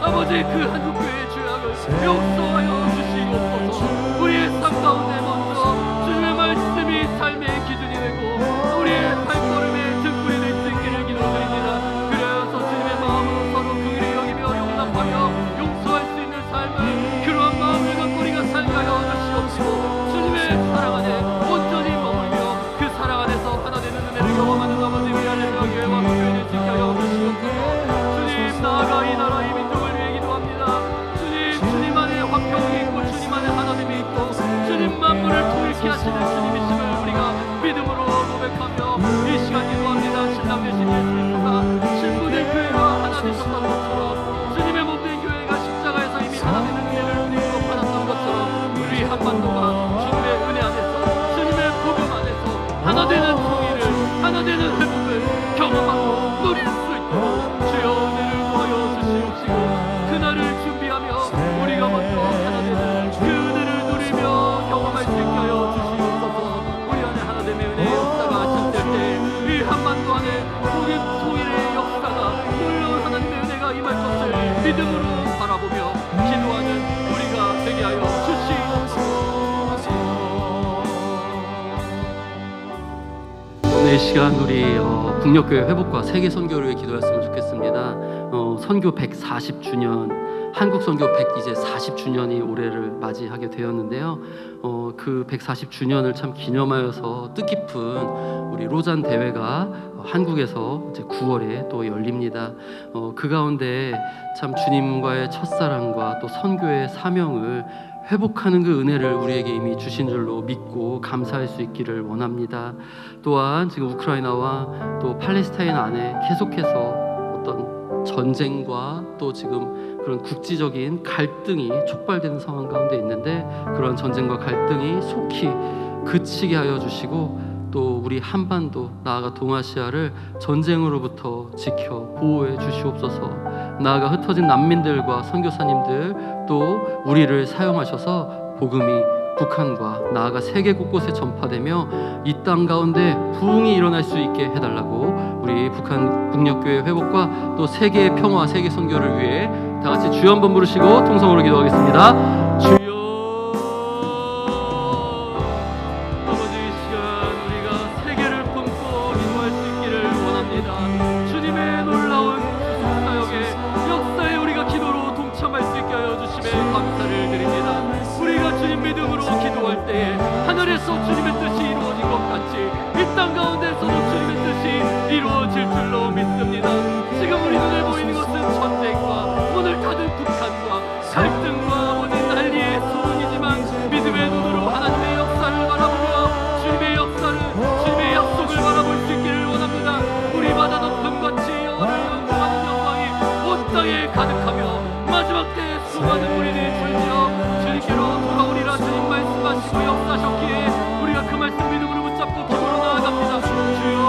아버지 그 한국교회의 죄악을 용서하여 주시옵소서. 우리의 삶 가운데 먼저 주님의 말씀이 삶의 기준이 되고 우리의 발걸음의 등불이 될 수 있기를 기도드립니다. 그래서 주님의 마음으로 서로 긍휼히 여기며 용납하며 용서할 수 있는 삶을, 그러한 마음을 갖고 우리가 살게 하여 주시옵시고 주님의 사랑 안에 온전히 머물며 그 사랑 안에서 하나 되는 은혜를 경험하는 아버지 위안의 교회와 교회를 지켜 하여 주시옵소서. 주님, 나아가 이 나라 이 민족을 위해 기도합니다. 주님 안에 화평이 있고 주님 안에 하나님이 있고 주님 만물을 통일케 하시는 주님이심을 우리가 믿음으로 고백하며 이 시간 기도합니다. 신랑 되신 예수 그리스도가 신부된 교회와 하나 되셨던 것처럼 주님의 몸된 교회가 십자가에서 이미 하나 되는 은혜를 누리고 받았던 것처럼 우리 한반도가 주님의 은혜 안에서 주님의 복음 안에서 하나 되는 통일을, 하나 되는 회복을 경험하고 누릴 수 있도록 주여 은혜를 구하여 주시옵시고 그날을 준비하며 우리가 먼저 하나 되는 그 은혜를 누리며 경험할 수 있게 하여 주시옵소서. 우리 안에 하나 되는 은혜의 역사가 시작될 때 이 한반도 안에 복음 통일의 역사가 놀라운 하나님의 은혜가 임할 것을 믿음으로 바라보며 기도하는 우리가 되게 하여 주시옵소서. 오늘 이 시간 우리 북녘교회 회복과 세계 선교를 위해 기도했으면 좋겠습니다. 선교 140주년, 한국 선교 40주년이 올해를 맞이하게 되었는데요. 그 140주년을 참 기념하여서 뜻깊은 우리 로잔 대회가 한국에서 이제 9월에 또 열립니다. 그 가운데 참 주님과의 첫사랑과 또 선교의 사명을 회복하는 그 은혜를 우리에게 이미 주신 줄로 믿고 감사할 수 있기를 원합니다. 또한 지금 우크라이나와 또 팔레스타인 안에 계속해서 어떤 전쟁과 또 지금 그런 국지적인 갈등이 촉발되는 상황 가운데 있는데 그런 전쟁과 갈등이 속히 그치게 하여 주시고 또 우리 한반도 나아가 동아시아를 전쟁으로부터 지켜 보호해 주시옵소서. 나아가 흩어진 난민들과 선교사님들 또 우리를 사용하셔서 복음이 북한과 나아가 세계 곳곳에 전파되며 이 땅 가운데 부흥이 일어날 수 있게 해달라고 우리 북한 북녘교회 회복과 또 세계의 평화, 세계 선교를 위해 다 같이 주여 한번 부르시고 통성으로 기도하겠습니다. 주여. 아버지, 이 시간 우리가 세계를 품고 기도할 수 있기를 원합니다. 주님의 놀라운 구속 사역의 역사에 우리가 기도로 수많은 우리들이 주여 주님께로 돌아오리라 주님 말씀하시고 역사하셨기에 우리가 그 말씀 믿음으로 붙잡고 기도로 나아갑니다. 주여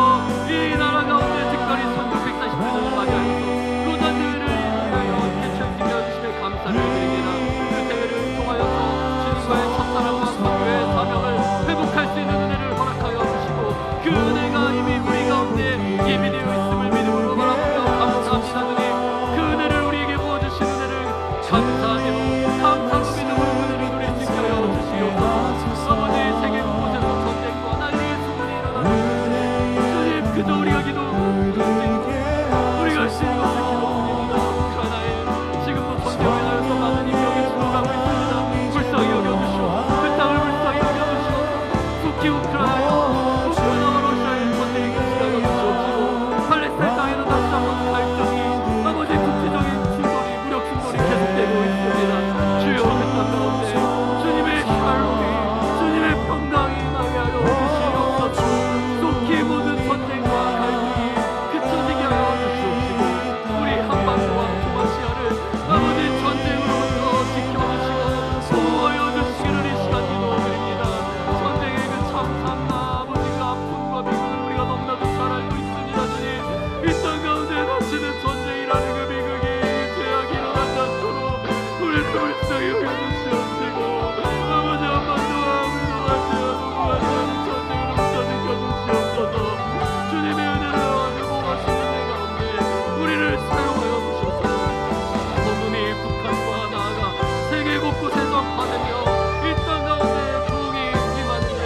이 나라 가운데 특별히 선교 140주년을 맞이하여서 로자들을 위하여 개최하시며 주심에 감사를 드립니다. 그 대회를 통하여서 주님과의 첫사랑과 선교의 사명을 회복할 수 있는 은혜를 허락하여 주시고 그 은혜가 이미 우리 가운데 예비되어 있음을 믿음으로 바라보며 감사합니다. 주님 그 은혜를 우리에게 부어주신 은혜를 감사로 믿음으로 은혜를 누릴 수 있게 하여 주시옵소서. 아버지 세계 곳곳에서 전쟁과 난리의 소문이 일어나고 주님 그저 우리가 우리가 쉬는 것을 기도드립니다. 우크라이나에 지금도 전쟁을 하여서 많은 인명이 죽어가고 있습니다. 불쌍히 여겨주시오. 그 땅을 불쌍히 여겨주시오. 속히 우크라이나와 러시아의 전쟁이 시작하고 주옵시고 팔레스타인 땅에는 다시 한번 갈등이 아버지 국제적인 충돌이 무력 충돌이 계속되고 있습니다. 주여 그 땅 가운데 주님의 샬롬이 주님의 평강이 임하게 하여 주시옵소서. 속히 모든 전쟁과 갈등이 그쳐지게 하여 주시옵시고 우리 한반도와 동아시아를 아버지 전쟁으로부터 지켜주시고 보호하여 주시기를 이 시간 기도드립니다. 전쟁의 그 참상과 아버지 그 아픔과 비극을 우리가 너무나도 잘 알고 있습니다. 주님 이 땅 가운데 다시는 전쟁이라는 그 비극이 죄악이 일어나지 않도록 우리를 불쌍히 여겨주시옵시고 아버지 한반도와 우리 동아시아 동아시아를 전쟁으로부터 지켜주시옵소서. 주님의 은혜를 회복하시는 내 가운데 우리를 사용하여 주시옵소서. 복음이 북한과 나아가 세계 곳곳에 전파되며 이 땅 가운데 부흥이 임하는데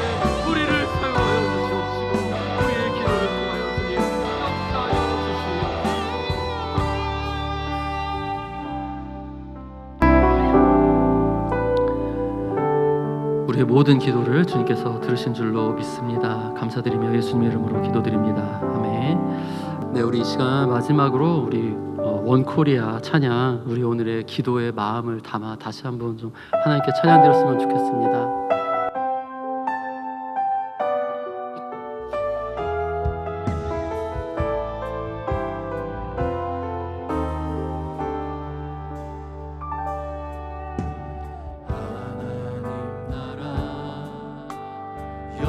우리를 사용하여 주시옵시고 우리의 기도를 통하여 주님 역사하여 주시옵소서. 우리의 모든 기도를 주님께서 들으신 줄로 믿습니다. 감사드리며 예수님의 이름으로 기도드립니다. 아멘. 네, 우리 이 시간 마지막으로 우리 원코리아 찬양 우리 오늘의 기도의 마음을 담아 다시 한번 좀 하나님께 찬양드렸으면 좋겠습니다.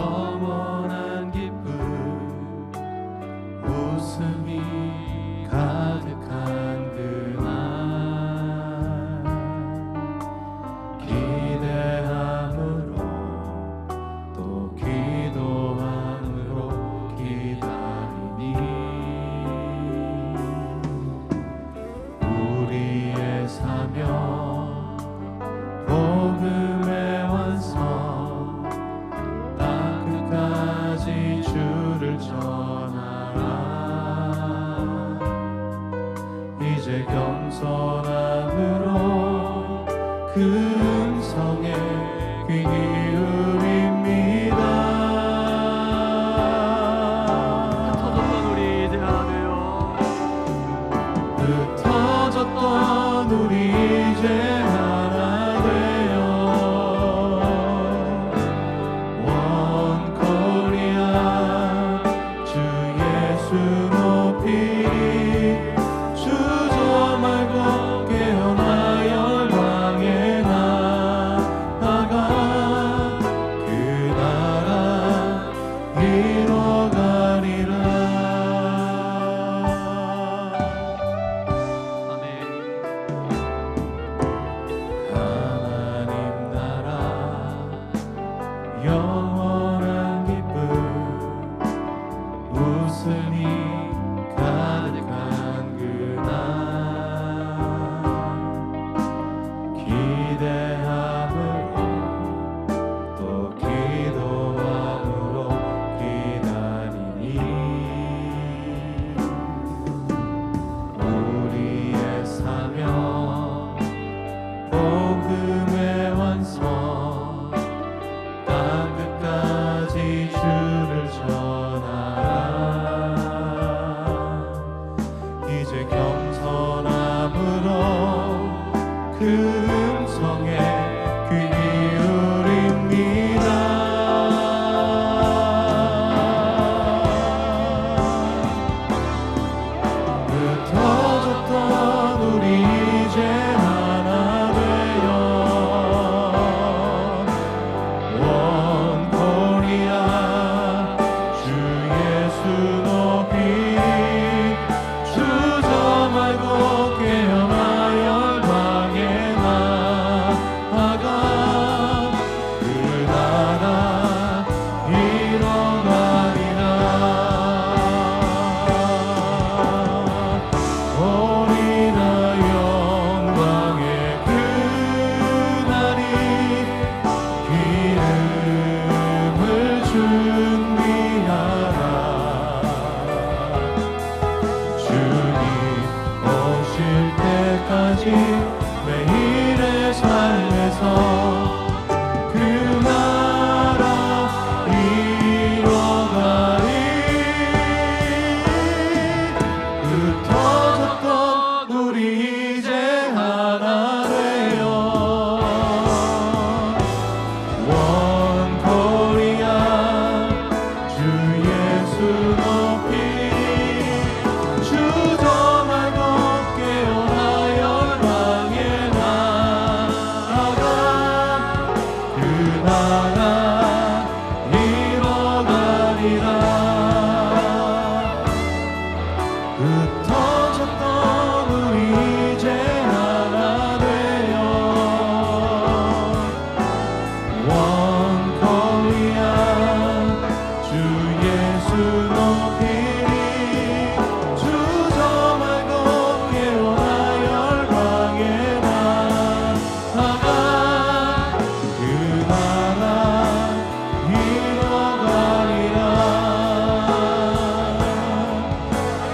영원한 기쁨 웃음이 가득한 그날 기대함으로 또 기도함으로 기다리니 우리의 사명 복음의 완성 땅끝까지 주를 전하라. 이제 겸손함으로 그 음성에 귀 기울입니다. 흩어졌던 우리 이제 하나 되어 흩어졌던 우리 이제 하나 되어 원코리아 주 예수 높이리 주저 말고 깨어나 열방에 나아가 그 나라 이뤄가리라. 아멘. 하나님 나라 영원한 기쁨 웃음이 오직 매일의 삶에서 그 나라 이뤄가리. 흩어졌던 우리 이제 하나 되어 One Korea 주 예수 높이 주 저 말고 깨어나 열방에 나아가 그 나라 이뤄가리라. 흩어졌던 우리 이제 하나 되어 One Korea 주 예수 높이리 주 저 말고 깨어나 열방에 나아가 그 나라 이뤄가리라.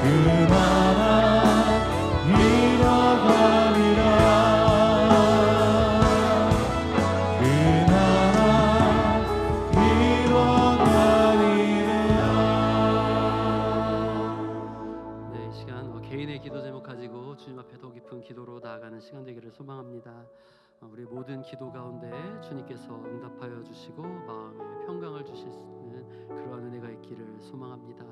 그 나라 이뤄가리라. 그 나라 이뤄가리라. 네, 이 시간 개인의 기도 제목 가지고 주님 앞에 더 깊은 기도로 나아가는 시간 되기를 소망합니다. 우리 모든 기도 가운데 주님께서 응답하여 주시고 마음에 평강을 주실 수 있는 그러한 은혜가 있기를 소망합니다.